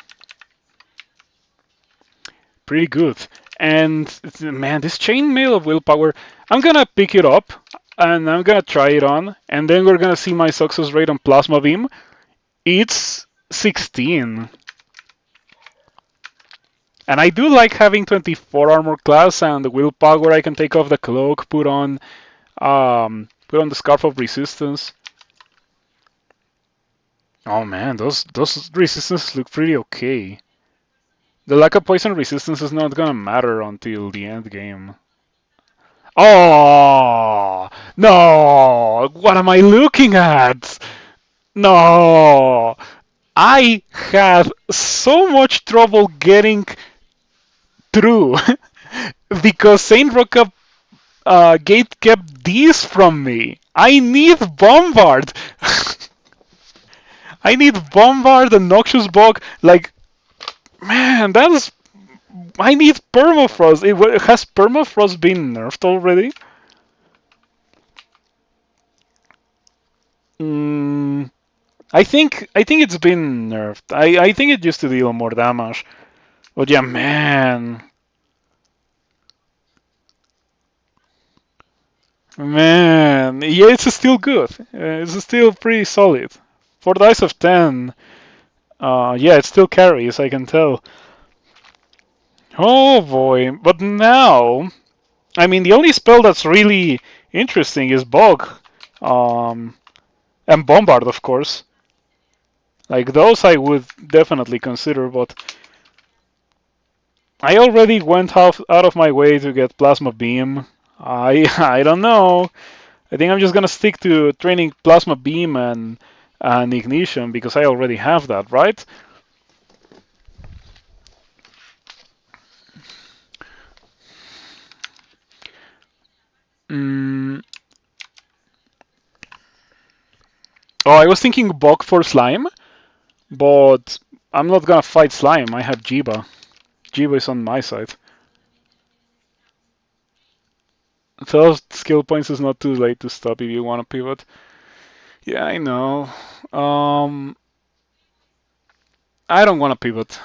Pretty good. And man, this chainmail of willpower, I'm gonna pick it up and I'm gonna try it on, and then we're gonna see my success rate on Plasma Beam. It's 16. And I do like having 24 armor class and the willpower. I can take off the cloak, put on the scarf of resistance. Oh man, those resistances look pretty okay. The lack of poison resistance is not gonna matter until the end game. Oh no! What am I looking at? No! I had so much trouble getting through because Saint Roca Gate kept these from me. I need Bombard. I need Bombard and Noxious Bog. Like, man, that is I need permafrost. Has permafrost been nerfed already? Mm, I think it's been nerfed. I think it used to deal more damage. But yeah, man. Man. Yeah, it's still good. It's still pretty solid. For dice of 10, yeah, it still carries, I can tell. Oh boy. But now, I mean, the only spell that's really interesting is Bog. Um, and Bombard, of course. Like, those I would definitely consider, but I already went half out of my way to get Plasma Beam. I don't know. I think I'm just gonna stick to training Plasma Beam and Ignition because I already have that, right? Mm. Oh, I was thinking Bog for Slime, but I'm not gonna fight Slime. I have Jiba. Jiba is on my side. 12 skill points is not too late to stop if you want to pivot. Yeah, I know. Um, I don't want to pivot.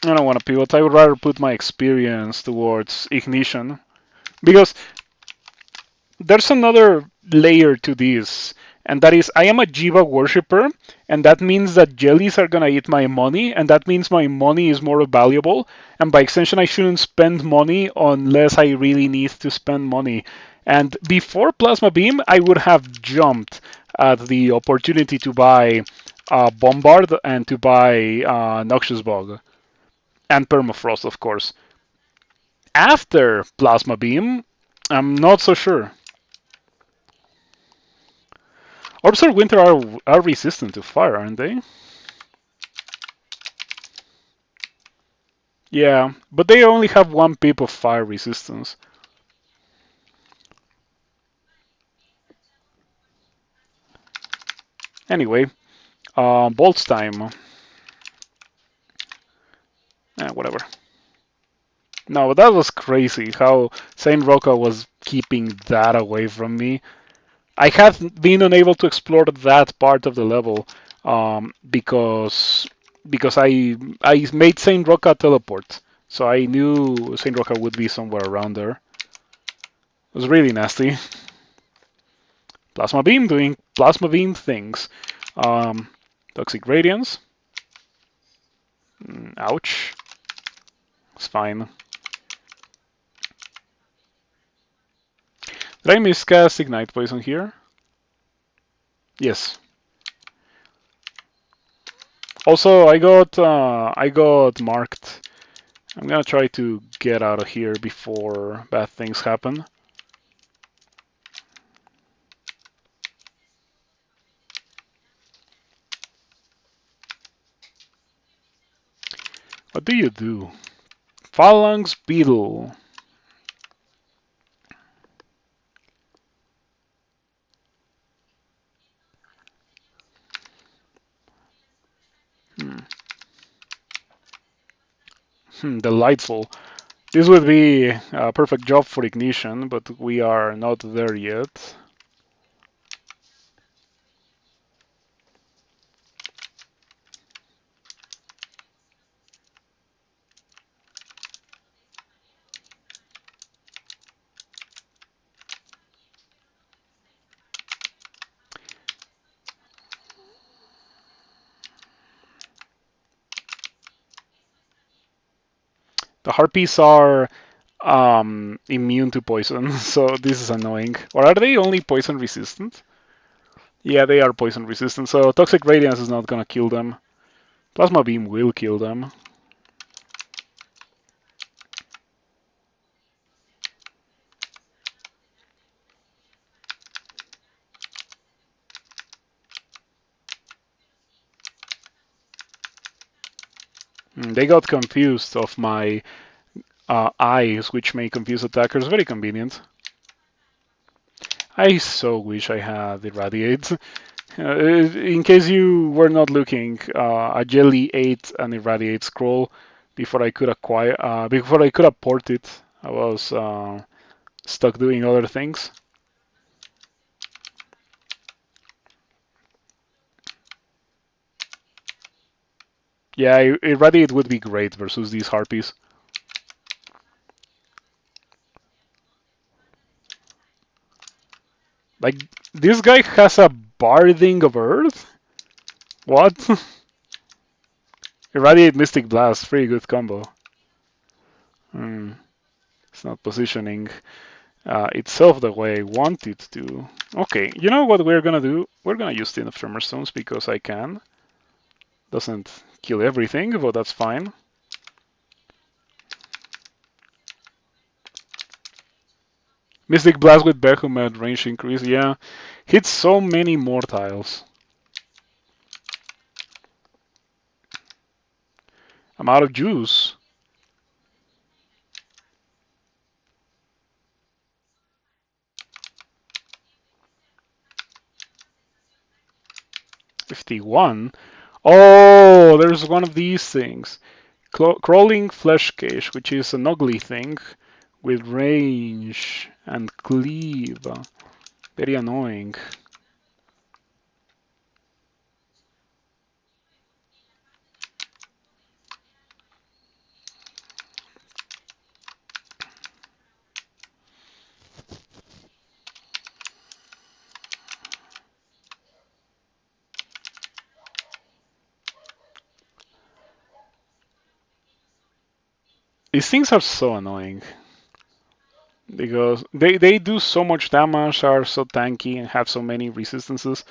I don't want to pivot. I would rather put my experience towards Ignition because there's another layer to this, and that is I am a Jiva worshipper, and that means that jellies are gonna eat my money, and that means my money is more valuable, and by extension, I shouldn't spend money unless I really need to spend money. And before Plasma Beam, I would have jumped at the opportunity to buy Bombard and to buy Noxious Bog and Permafrost, of course. After Plasma Beam, I'm not so sure. Orbs of Winter are resistant to fire, aren't they? Yeah, but they only have one pip of fire resistance. Anyway, Bolt's time. Whatever. No, but that was crazy how Saint Roca was keeping that away from me. I have been unable to explore that part of the level because I made Saint Roca teleport, so I knew Saint Roca would be somewhere around there. It was really nasty. Plasma Beam doing Plasma Beam things. Um, Toxic Radiance. Ouch. It's fine. Did I miscast Ignite Poison here? Yes. Also, I got marked. I'm gonna try to get out of here before bad things happen. What do you do? Phalanx Beetle. Hmm. Delightful. This would be a perfect job for Ignition, but we are not there yet. The Harpies are immune to poison, so this is annoying. Or are they only poison resistant? Yeah, they are poison resistant, so Toxic Radiance is not gonna kill them. Plasma Beam will kill them. They got confused of my eyes, which may confuse attackers. Very convenient. I so wish I had Irradiate. In case you were not looking, a Jelly ate an Irradiate scroll. before I could acquire, before I could apport it. I was stuck doing other things. Yeah, Irradiate would be great versus these harpies. Like, this guy has a Barding of Earth? What? Irradiate Mystic Blast, pretty good combo. Hmm. It's not positioning itself the way I want it to. Okay, you know what we're gonna do? We're gonna use Tin of Tremorstones because I can. Doesn't kill everything, but that's fine. Mystic Blast with Behemoth range increase, yeah. Hits so many mortals. I'm out of juice. $51. Oh, there's one of these things. Crawling Flesh Cage, which is an ugly thing with range and cleave. Very annoying. These things are so annoying because they do so much damage, are so tanky, and have so many resistances.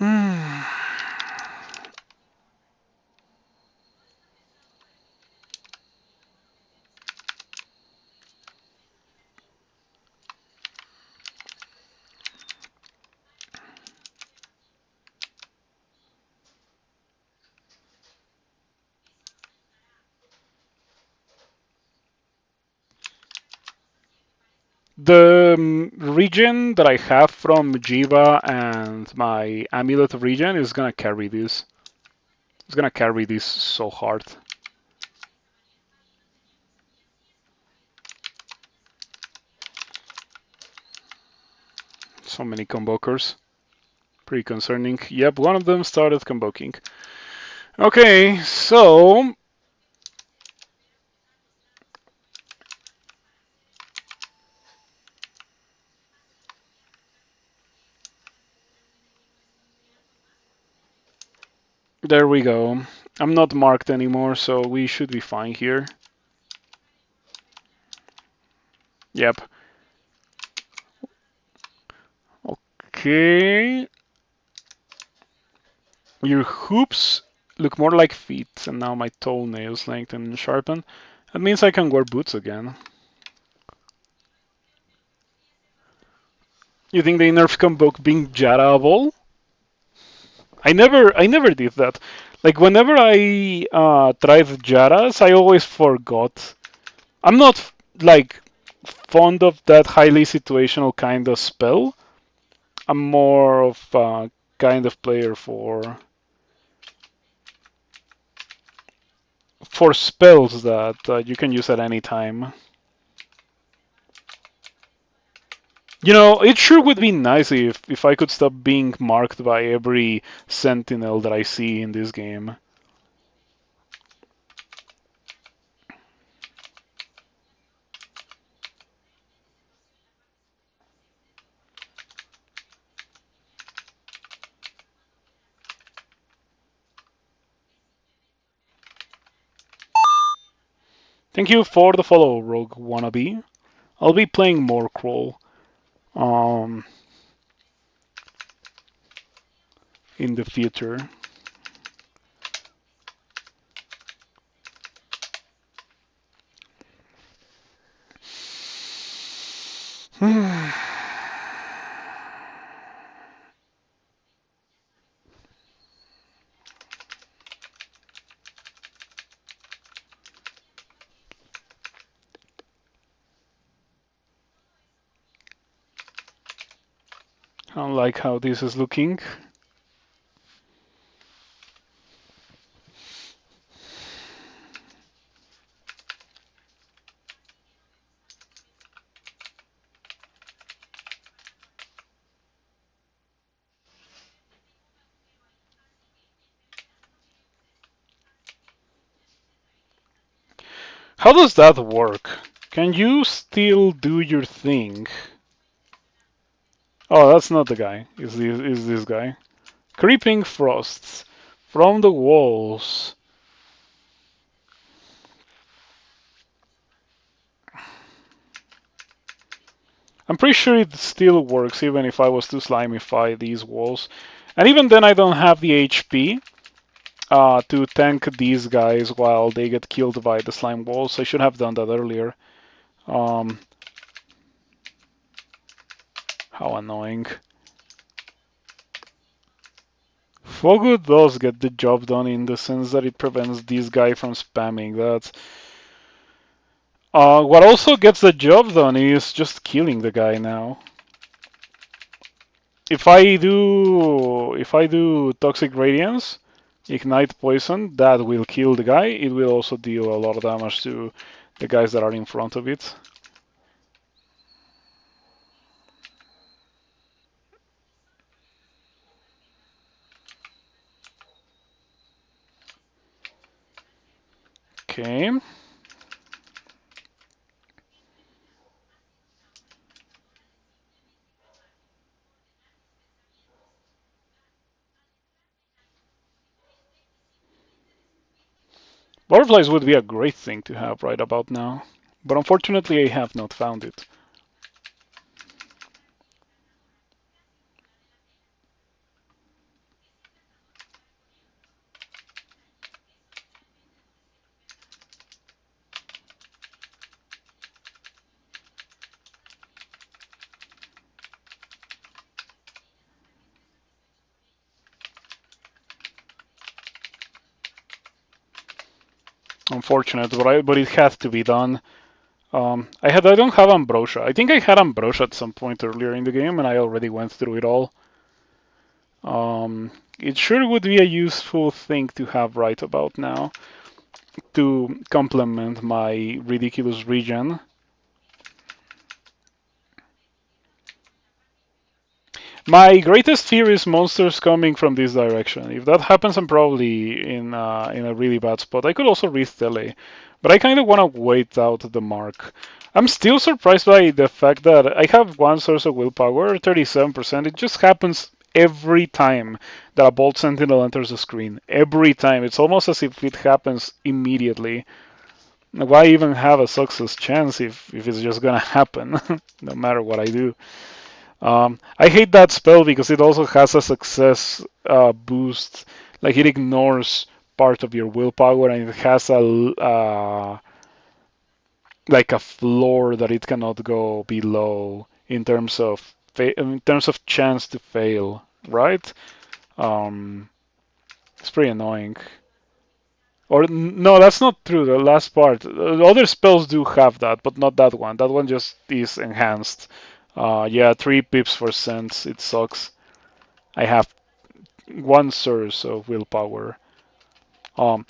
Hmm. The regen that I have from Jiva and my amulet regen is gonna carry this. It's gonna carry this so hard. So many convokers. Pretty concerning. Yep, one of them started convoking. Okay, so there we go. I'm not marked anymore, so we should be fine here. Yep. Okay. Your hoops look more like feet, and now my toenails lengthen and sharpen. That means I can wear boots again. You think they nerfed convoke being Jara-able? I never did that. Like whenever I tried Jaras, I always forgot. I'm not like fond of that highly situational kind of spell. I'm more of a kind of player for spells that you can use at any time. You know, it sure would be nice if I could stop being marked by every sentinel that I see in this game. Thank you for the follow, Rogue Wannabe. I'll be playing more Crawl um, in the future. I don't like how this is looking. How does that work? Can you still do your thing? Oh, that's not the guy. Is this guy? Creeping frosts from the walls. I'm pretty sure it still works even if I was to slimify these walls. And even then I don't have the HP to tank these guys while they get killed by the slime walls. I should have done that earlier. Um, how annoying. Fogu does get the job done in the sense that it prevents this guy from spamming. That's what also gets the job done is just killing the guy now. If I do toxic radiance, ignite poison, that will kill the guy. It will also deal a lot of damage to the guys that are in front of it. Okay. Butterflies would be a great thing to have right about now, but unfortunately I have not found it. Unfortunate, but it has to be done. I don't have Ambrosia. I think I had Ambrosia at some point earlier in the game, and I already went through it all. It sure would be a useful thing to have right about now to complement my ridiculous regen. My greatest fear is monsters coming from this direction. If that happens, I'm probably in a really bad spot. I could also risk Tele, but I kind of want to wait out the mark. I'm still surprised by the fact that I have one source of willpower, 37%. It just happens every time that a Bolt Sentinel enters the screen. Every time. It's almost as if it happens immediately. Why even have a success chance if it's just gonna happen, no matter what I do? I hate that spell because it also has a success boost. Like it ignores part of your willpower and it has a like a floor that it cannot go below in terms of chance to fail, right? Um, it's pretty annoying. Or no, that's not true. The last part. Other spells do have that, but not that one. That one just is enhanced. Yeah, 3 pips for sense. It sucks. I have one source of willpower. Um,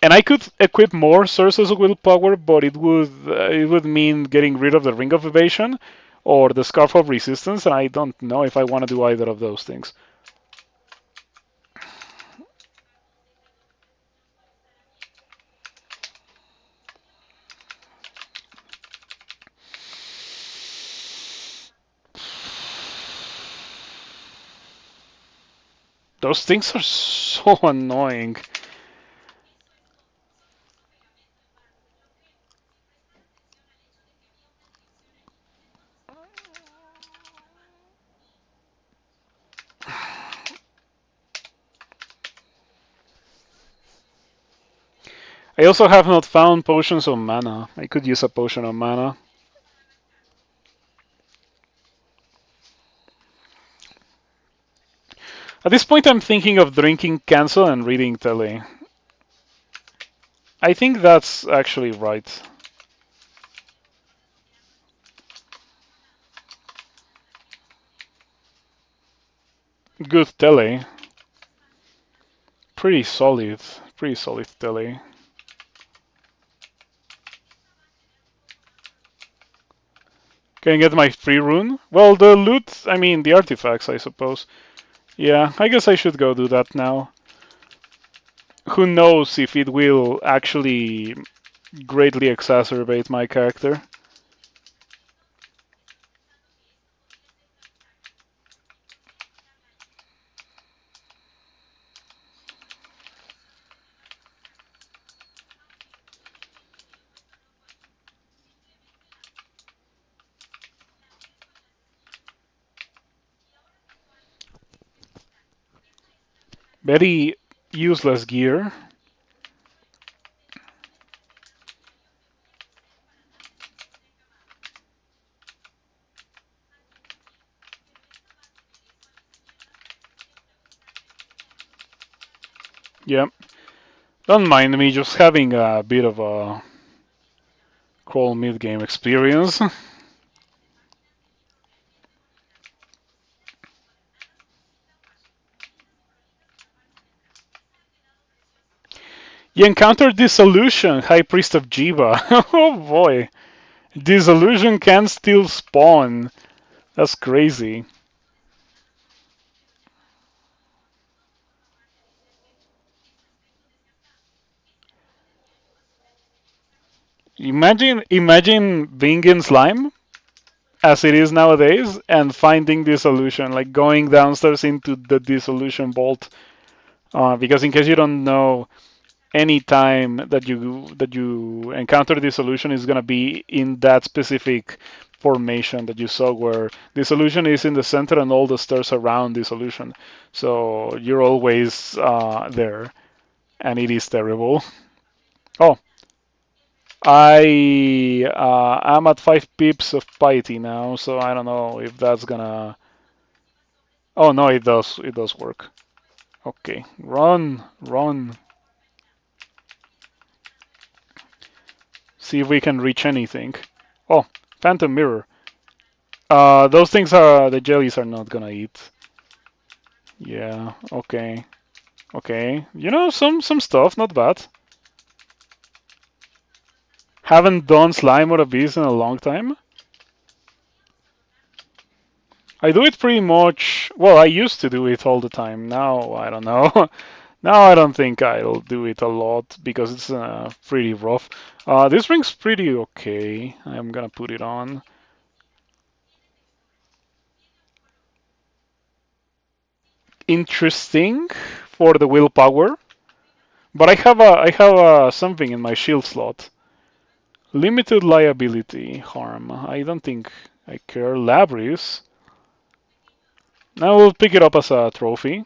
and I could equip more sources of willpower, but it would mean getting rid of the Ring of Evasion or the Scarf of Resistance, and I don't know if I want to do either of those things. Those things are so annoying. I also have not found potions of mana. I could use a potion of mana. At this point, I'm thinking of drinking cancel and reading tele. I think that's actually right. good tele. Pretty solid. Pretty solid tele. Can I get my free rune? Well, the loot, I mean, the artifacts, I suppose. Yeah, I guess I should go do that now. Who knows if it will actually greatly exacerbate my character. Very useless gear. Yep. Don't mind me just having a bit of a crawl mid-game experience. You encountered Dissolution, High Priest of Jiva. Oh boy. Dissolution can still spawn. That's crazy. Imagine being in slime as it is nowadays and finding dissolution, like going downstairs into the dissolution vault. Because in case you don't know, any time that you encounter dissolution is gonna be in that specific formation that you saw, where dissolution is in the center and all the stairs around dissolution. So you're always there, and it is terrible. Oh, I'm at 5 pips of piety now, so I don't know if that's gonna. Oh no, it does. It does work. Okay, run, run. See if we can reach anything. Oh, phantom mirror. Those things are the jellies are not gonna eat. Yeah. Okay. Okay. You know, some stuff, not bad. Haven't done slime or abyss in a long time. I do it pretty much. Well, I used to do it all the time. Now I don't know. Now I don't think I'll do it a lot because it's pretty rough. This ring's pretty okay. I'm gonna put it on. Interesting for the willpower, but I have something in my shield slot. Limited liability harm. I don't think I care. Labris. Now we'll pick it up as a trophy.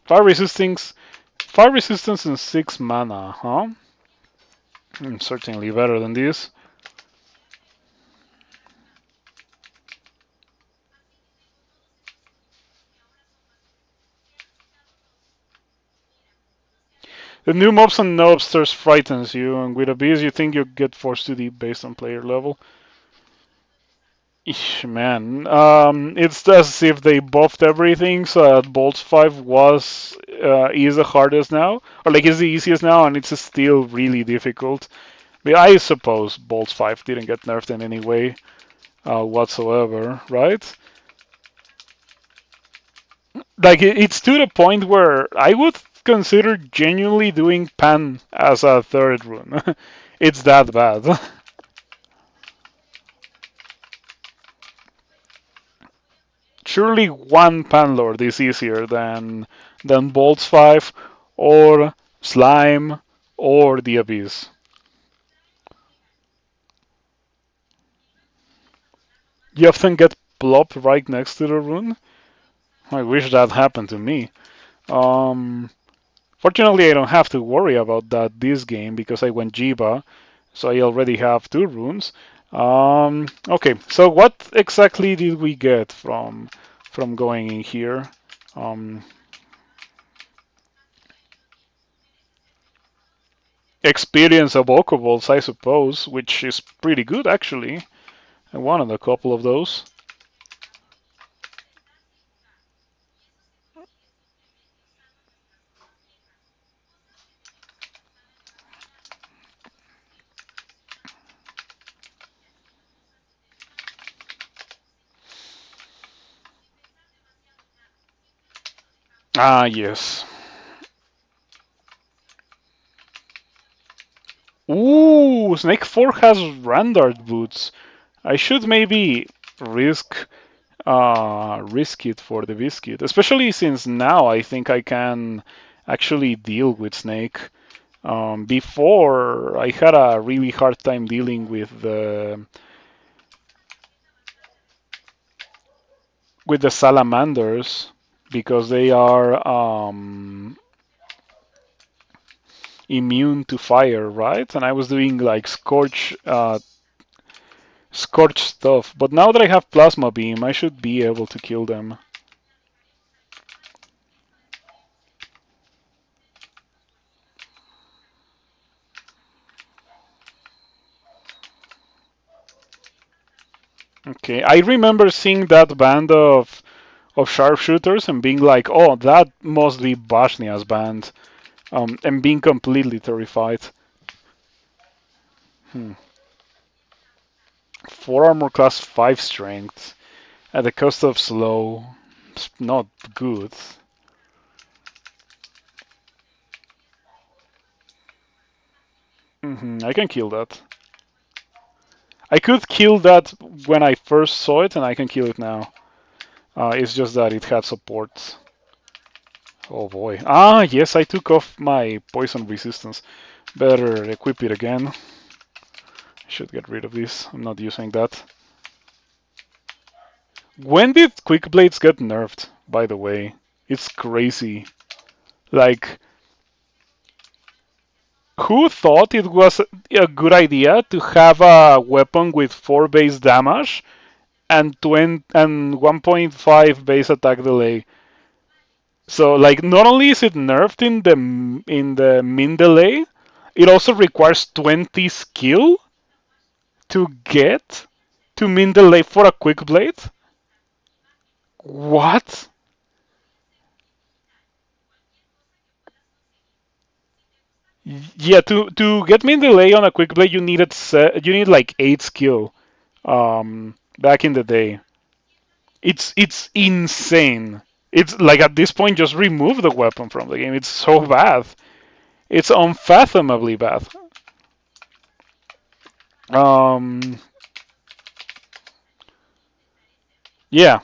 Fire resistance. Fire resistance and 6 mana, huh? Certainly better than this. The new mobs and no upstairs frightens you, and with Abyss you think you get forced to deep based on player level. Eesh, man, it's as if they buffed everything, so that Bolts 5 is the hardest now, or like is the easiest now, and it's still really difficult. But I suppose Bolts 5 didn't get nerfed in any way whatsoever, right? Like it's to the point where I would consider genuinely doing Pan as a third rune. It's that bad. Surely one Panlord is easier than Bolts 5 or Slime or the Abyss. You often get plopped right next to the rune. I wish that happened to me. Um, Fortunately, I don't have to worry about that this game because I went Jiba, so I already have 2 runes. Okay, so what exactly did we get from going in here? Um, Experience of Okobolds, I suppose, which is pretty good actually. I wanted a couple of those. Ah, yes. Ooh, Snake 4 has Randart boots. I should maybe risk risk it for the biscuit, especially since now I think I can actually deal with Snake. Before I had a really hard time dealing with the salamanders because they are immune to fire, right? And I was doing like scorch stuff. But now that I have plasma beam, I should be able to kill them. Okay, I remember seeing that band of sharpshooters and being like, oh, that must be Bashnia's band, and being completely terrified. Hmm. 4 armor class 5 strength at the cost of slow. It's not good. I can kill that. I could kill that when I first saw it, and I can kill it now. It's just that it had support. Oh boy. Ah, yes, I took off my poison resistance. Better equip it again. I should get rid of this. I'm not using that. When did quick blades get nerfed, by the way? It's crazy. Like, who thought it was a good idea to have a weapon with 4 base damage and 1.5 base attack delay? So like not only is it nerfed in the min delay, it also requires 20 skill to get to min delay for a quick blade. What? Yeah, to get min delay on a quick blade, you need like 8 skill. Back in the day, it's insane. It's like at this point, just remove the weapon from the game. It's so bad. It's unfathomably bad. Um, yeah.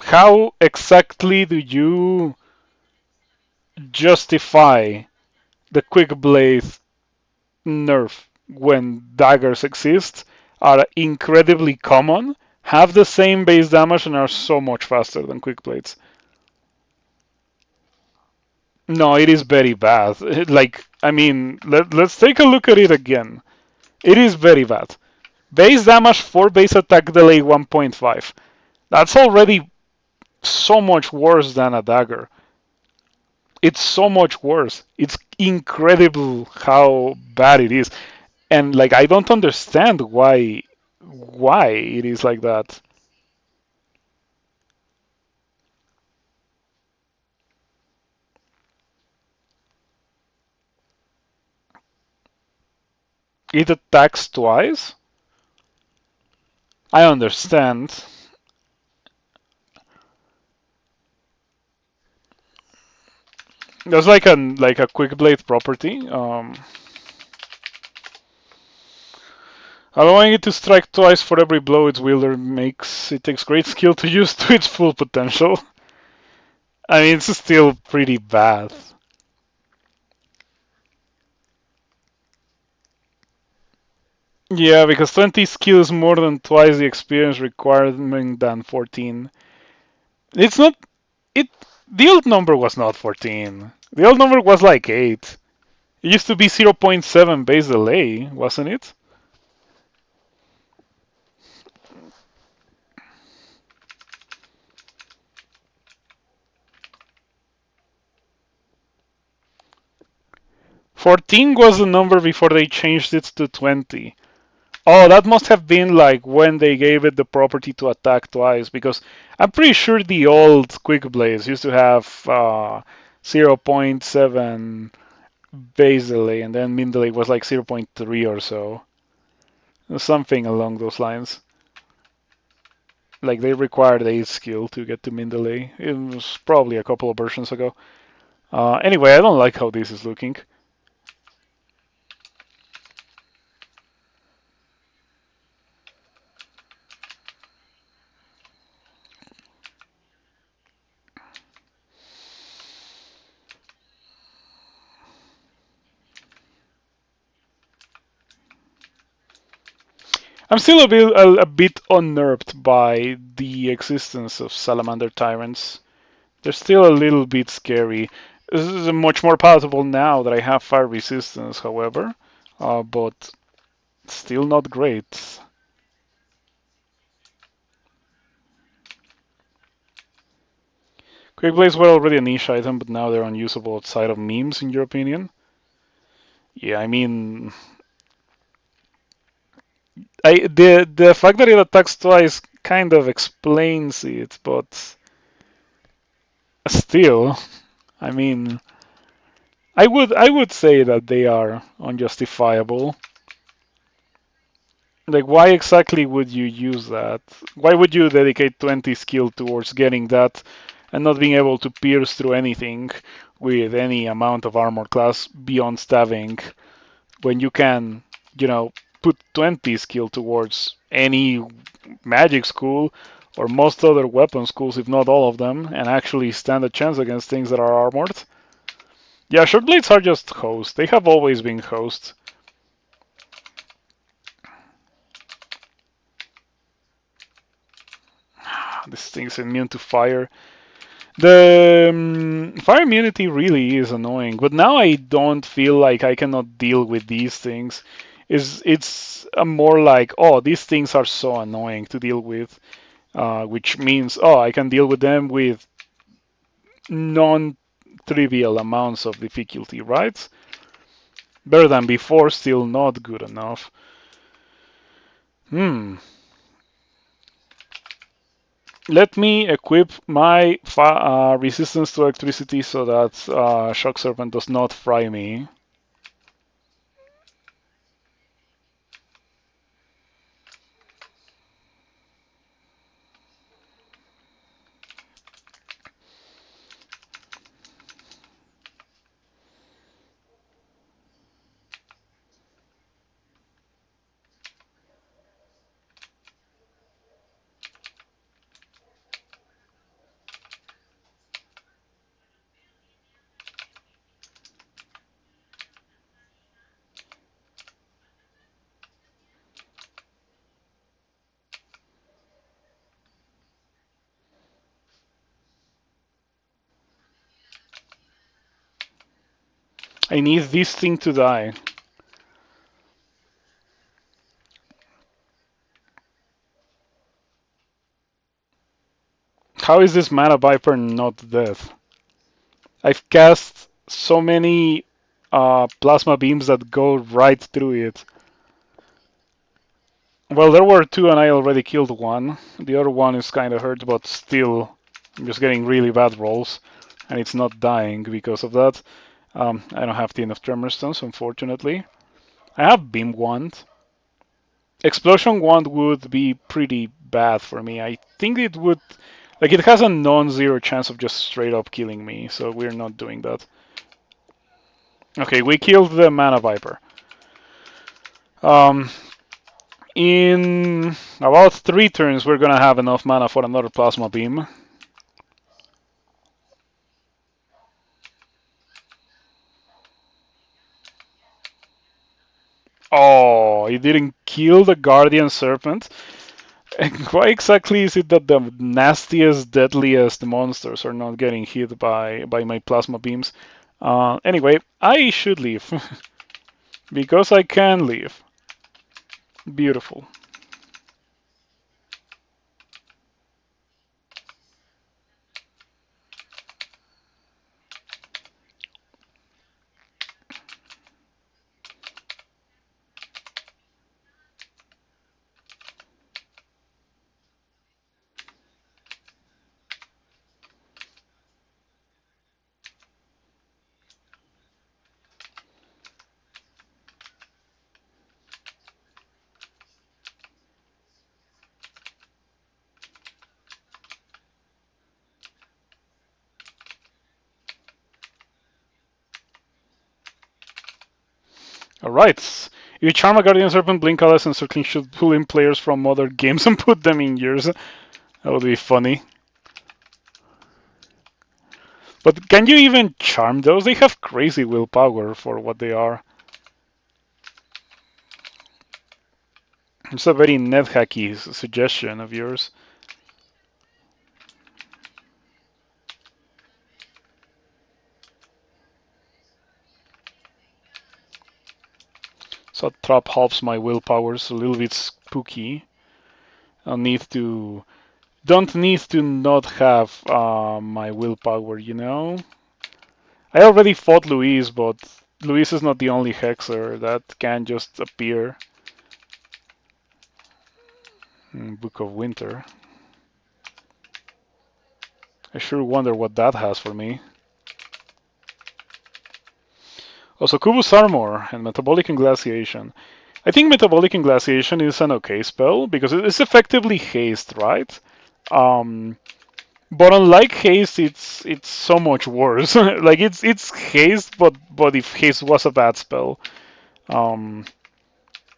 How exactly do you justify the quick blade nerf when daggers exist, are incredibly common, have the same base damage, and are so much faster than quick blades? No, it is very bad. Like, I mean, let's take a look at it again. It is very bad. Base damage for base attack delay 1.5. That's already so much worse than a dagger. It's so much worse. It's incredible how bad it is. And like I don't understand why it is like that. It attacks twice. I understand. There's like a quick blade property. Allowing it to strike twice for every blow its wielder makes it takes great skill to use to its full potential. I mean, it's still pretty bad. Yeah, because 20 skill is more than twice the experience requirement than 14. It's not. It. The old number was not 14. The old number was like 8. It used to be zero point 0.7 base delay, wasn't it? 14 was the number before they changed it to 20. Oh, that must have been like when they gave it the property to attack twice, because I'm pretty sure the old Quick Blades used to have zero point 0.7 base delay, and then min delay was like zero point 0.3 or so. Something along those lines. Like they required 8 skill to get to Mindalay. It was probably a couple of versions ago. Anyway, I don't like how this is looking. I'm still a bit unnerved by the existence of Salamander Tyrants. They're still a little bit scary. This is much more palatable now that I have fire resistance, however, but still not great. Quick plays were already a niche item, but now they're unusable outside of memes, in your opinion? Yeah, I mean, the fact that it attacks twice kind of explains it, but still, I mean, I would say that they are unjustifiable. Like, why exactly would you use that? Why would you dedicate 20 skill towards getting that and not being able to pierce through anything with any amount of armor class beyond stabbing when you can, you know, put 20 skill towards any magic school or most other weapon schools, if not all of them, and actually stand a chance against things that are armored? Yeah, short blades are just hosts. They have always been hosts. This thing's immune to fire. The fire immunity really is annoying, but now I don't feel like I cannot deal with these things. It's more like, oh, these things are so annoying to deal with, which means, oh, I can deal with them with non-trivial amounts of difficulty, right? Better than before, still not good enough. Hmm. Let me equip my resistance to electricity so that Shock Serpent does not fry me. I need this thing to die. How is this Mana Viper not dead? I've cast so many plasma beams that go right through it. Well, there were two and I already killed one. The other one is kind of hurt, but still, I'm just getting really bad rolls. And it's not dying because of that. I don't have the enough Tremor Stones, unfortunately. I have Beam Wand. Explosion Wand would be pretty bad for me. I think it would. Like, it has a non zero chance of just straight up killing me, so we're not doing that. Okay, we killed the Mana Viper. Um, in about 3 turns, we're gonna have enough mana for another Plasma Beam. Oh, he didn't kill the Guardian Serpent. Why exactly is it that the nastiest, deadliest monsters are not getting hit by my plasma beams? Anyway, I should leave because I can leave. Beautiful. Alright. You charm a Guardian Serpent, blink a and Circling should pull in players from other games and put them in yours. That would be funny. But can you even charm those? They have crazy willpower for what they are. It's a very net-hacky suggestion of yours. So trap halves my willpower, it's a little bit spooky. I'll need to... Don't need to not have my willpower, you know? I already fought Luis, but Luis is not the only hexer that can just appear. Book of Winter. I sure wonder what that has for me. Also, Kubus Armor and Metabolic Inglaciation. I think Metabolic Inglaciation is an okay spell because it's effectively haste, right? Um, but unlike haste, it's so much worse. Like it's haste, but if haste was a bad spell, um,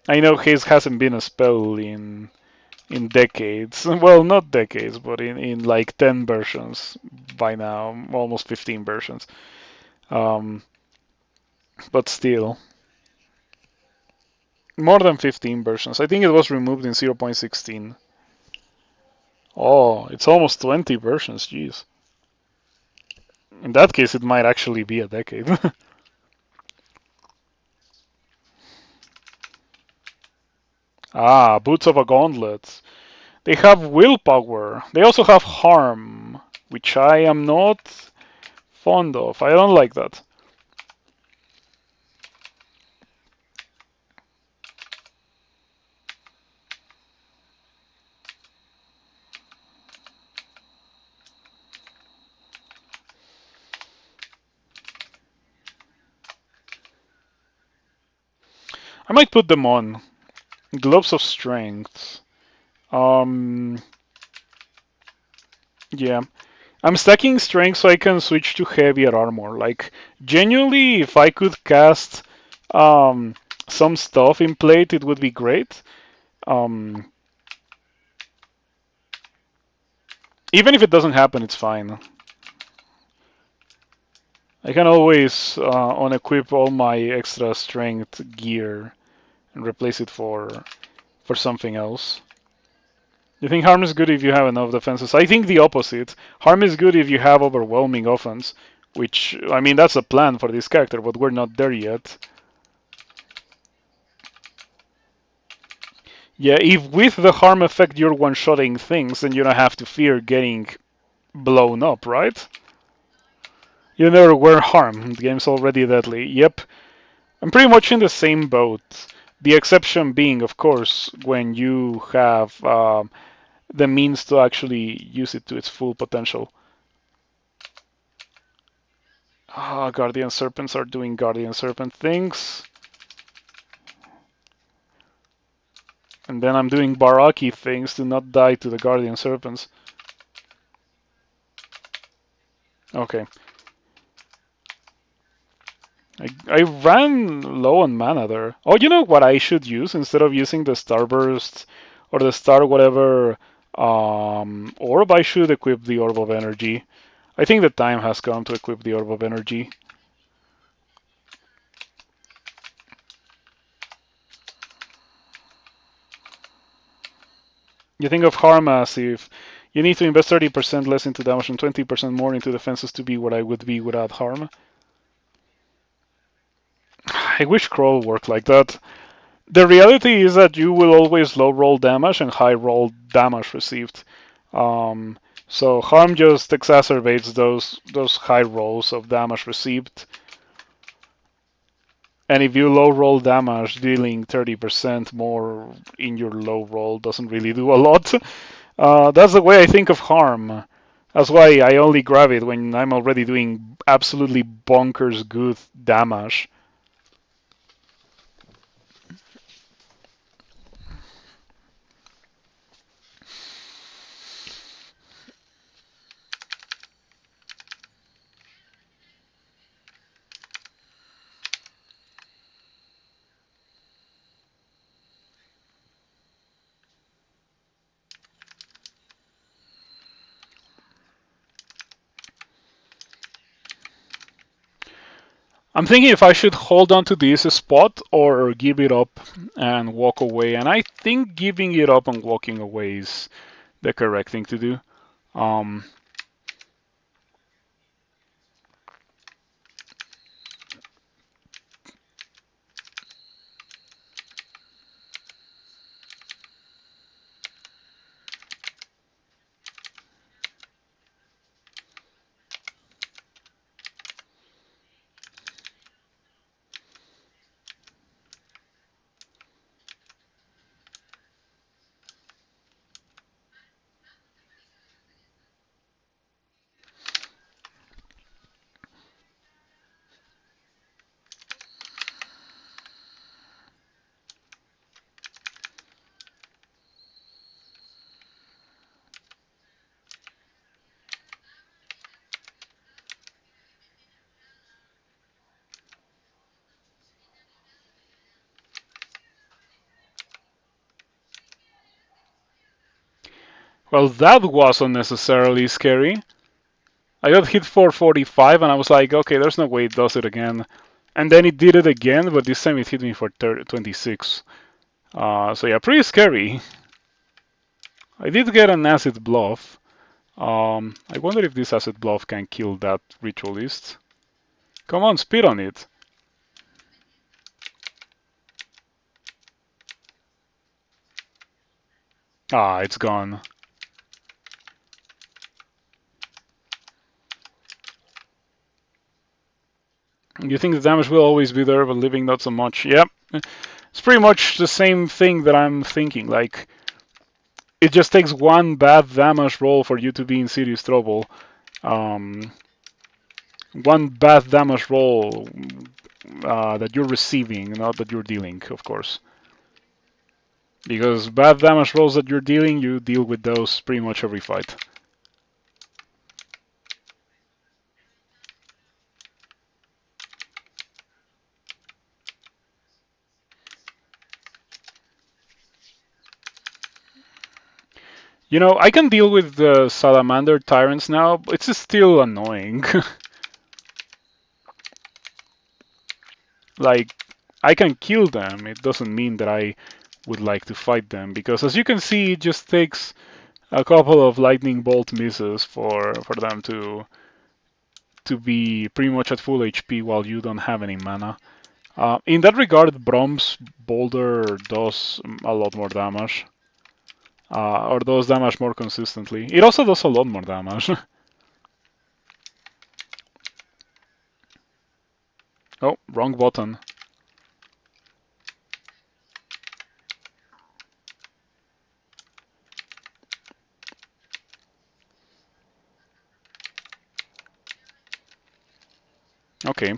I know haste hasn't been a spell in decades. Well, not decades, but in like 10 versions by now, almost 15 versions. Um, but still, more than 15 versions. I think it was removed in 0.16. Oh, it's almost 20 versions. Jeez. In that case, it might actually be a decade. Ah, Boots of a Gauntlet. They have willpower. They also have harm, which I am not fond of. I don't like that. I might put them on. Gloves of Strength. Um, yeah. I'm stacking strength so I can switch to heavier armor. Like, genuinely, if I could cast um, some stuff in plate, it would be great. Um, even if it doesn't happen, it's fine. I can always unequip all my extra strength gear and replace it for something else. You think harm is good if you have enough defenses? I think the opposite. Harm is good if you have overwhelming offense, which, I mean, that's a plan for this character, but we're not there yet. Yeah, if with the harm effect you're one-shotting things, then you don't have to fear getting blown up, right? You never were harmed. The game's already deadly. Yep. I'm pretty much in the same boat. The exception being, of course, when you have the means to actually use it to its full potential. Ah, Guardian Serpents are doing Guardian Serpent things. And then I'm doing Barachi things to not die to the Guardian Serpents. Okay. I ran low on mana there. Oh, you know what I should use instead of using the Starburst or the Star whatever orb? I should equip the Orb of Energy. I think the time has come to equip the Orb of Energy. You think of harm as if you need to invest 30% less into damage and 20% more into defenses to be what I would be without harm. I wish Crawl worked like that. The reality is that you will always low roll damage and high roll damage received. Um, so harm just exacerbates those high rolls of damage received. And if you low roll damage, dealing 30% more in your low roll doesn't really do a lot. That's the way I think of harm. That's why I only grab it when I'm already doing absolutely bonkers good damage. I'm thinking if I should hold on to this spot or give it up and walk away. And I think giving it up and walking away is the correct thing to do. Um, well, that was unnecessarily scary. I got hit for 45 and I was like, okay, there's no way it does it again. And then it did it again, but this time it hit me for 26. So yeah, pretty scary. I did get an acid bluff. I wonder if this acid bluff can kill that ritualist. Come on, speed on it. Ah, it's gone. You think the damage will always be there, but living not so much. Yep. It's pretty much the same thing that I'm thinking. Like, it just takes one bad damage roll for you to be in serious trouble. Um, one bad damage roll that you're receiving, not that you're dealing, of course. Because bad damage rolls that you're dealing, you deal with those pretty much every fight. You know, I can deal with the Salamander Tyrants now, but it's still annoying. Like, I can kill them, it doesn't mean that I would like to fight them, because as you can see, it just takes a couple of lightning bolt misses for them to be pretty much at full HP while you don't have any mana. In that regard, Brom's Boulder does a lot more damage, or does damage more consistently. It also does a lot more damage. Oh, wrong button. Okay.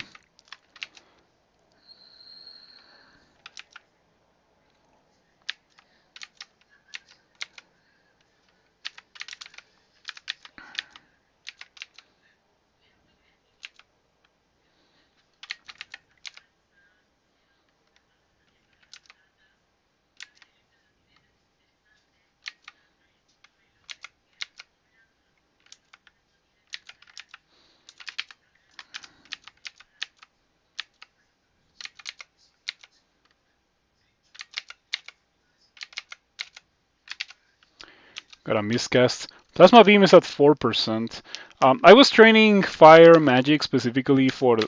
Got a miscast. Plasma Beam is at 4%. I was training Fire Magic specifically for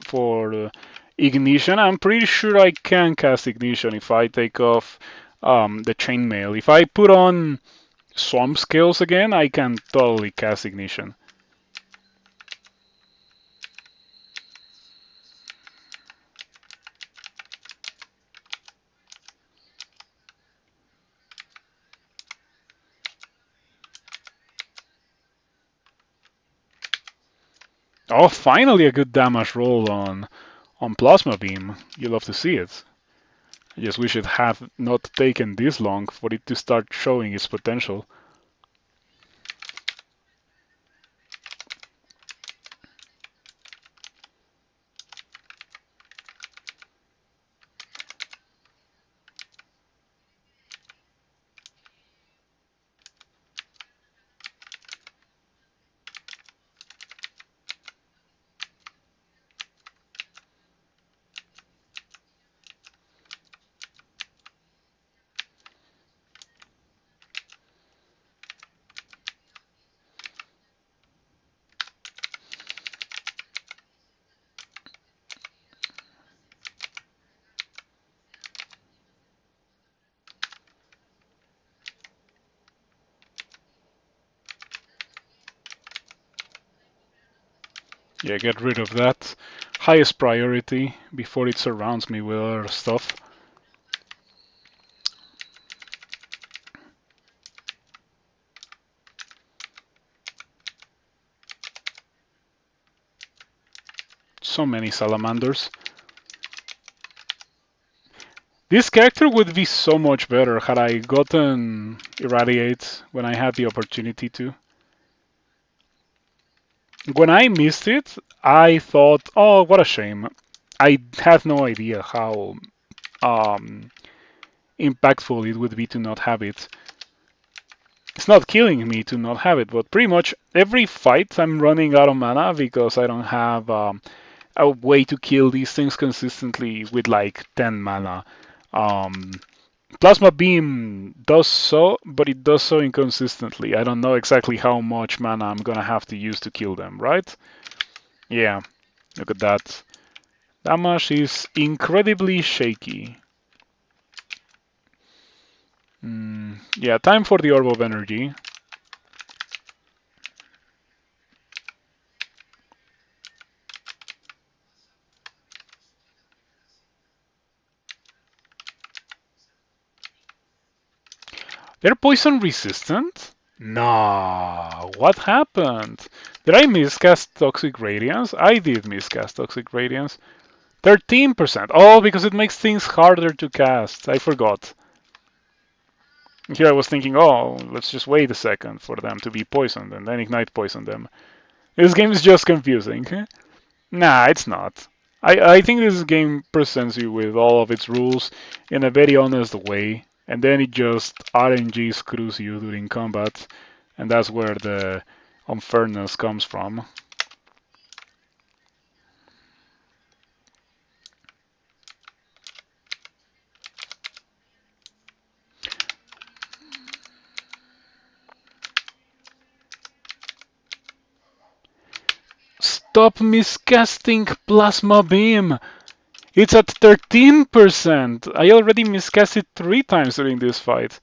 Ignition. I'm pretty sure I can cast Ignition if I take off the Chainmail. If I put on Swamp Scales again, I can totally cast Ignition. Oh, finally a good damage roll on Plasma Beam. You love to see it. I just wish it had not taken this long for it to start showing its potential. Yeah, get rid of that. Highest priority before it surrounds me with other stuff. So many salamanders. This character would be so much better had I gotten Irradiate when I had the opportunity to. When I missed it, I thought, oh, what a shame. I had no idea how um, impactful it would be to not have it. It's not killing me to not have it, but pretty much every fight I'm running out of mana because I don't have a way to kill these things consistently with like 10 mana. Um, Plasma Beam does so, but it does so inconsistently. I don't know exactly how much mana I'm gonna have to use to kill them, right? Yeah, look at that. Damage is incredibly shaky. Yeah, time for the Orb of Energy. They're poison resistant? No, what happened? Did I miscast Toxic Radiance? I did miscast Toxic Radiance. 13%. Oh, because it makes things harder to cast. I forgot. Here I was thinking, oh, let's just wait a second for them to be poisoned and then Ignite poison them. This game is just confusing. Nah, it's not. I think this game presents you with all of its rules in a very honest way, and then it just RNG screws you during combat, and that's where the unfairness comes from. Stop miscasting Plasma Beam! It's at 13%! I already miscast it 3 times during this fight.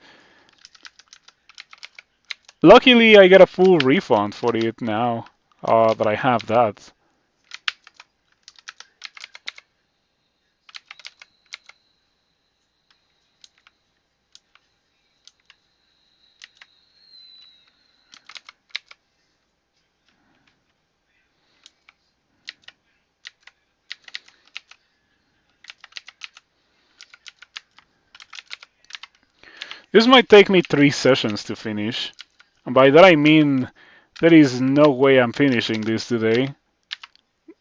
Luckily, I get a full refund for it now that I have that. This might take me 3 sessions to finish. And by that I mean there is no way I'm finishing this today.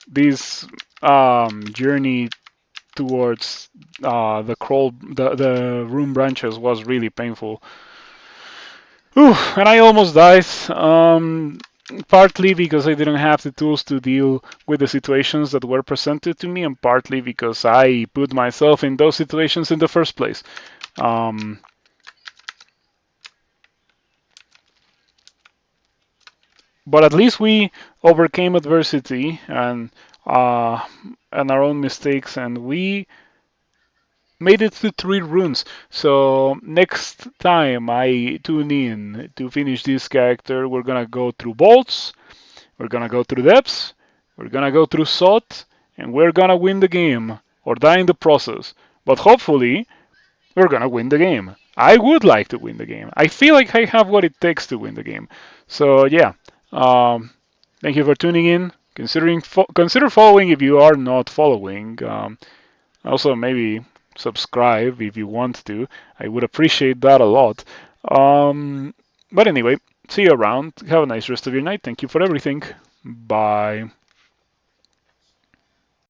This journey towards the room branches was really painful. Whew, and I almost died. Partly because I didn't have the tools to deal with the situations that were presented to me, and partly because I put myself in those situations in the first place. Um, but at least we overcame adversity uh, and our own mistakes, and we made it to 3 runes. So next time I tune in to finish this character, we're gonna go through bolts, we're gonna go through depths, we're gonna go through salt, and we're gonna win the game or die in the process. But hopefully, we're gonna win the game. I would like to win the game. I feel like I have what it takes to win the game. So yeah, um, thank you for tuning in. Consider following if you are not following. Also, maybe subscribe if you want to. I would appreciate that a lot. But anyway, see you around. Have a nice rest of your night. Thank you for everything. Bye.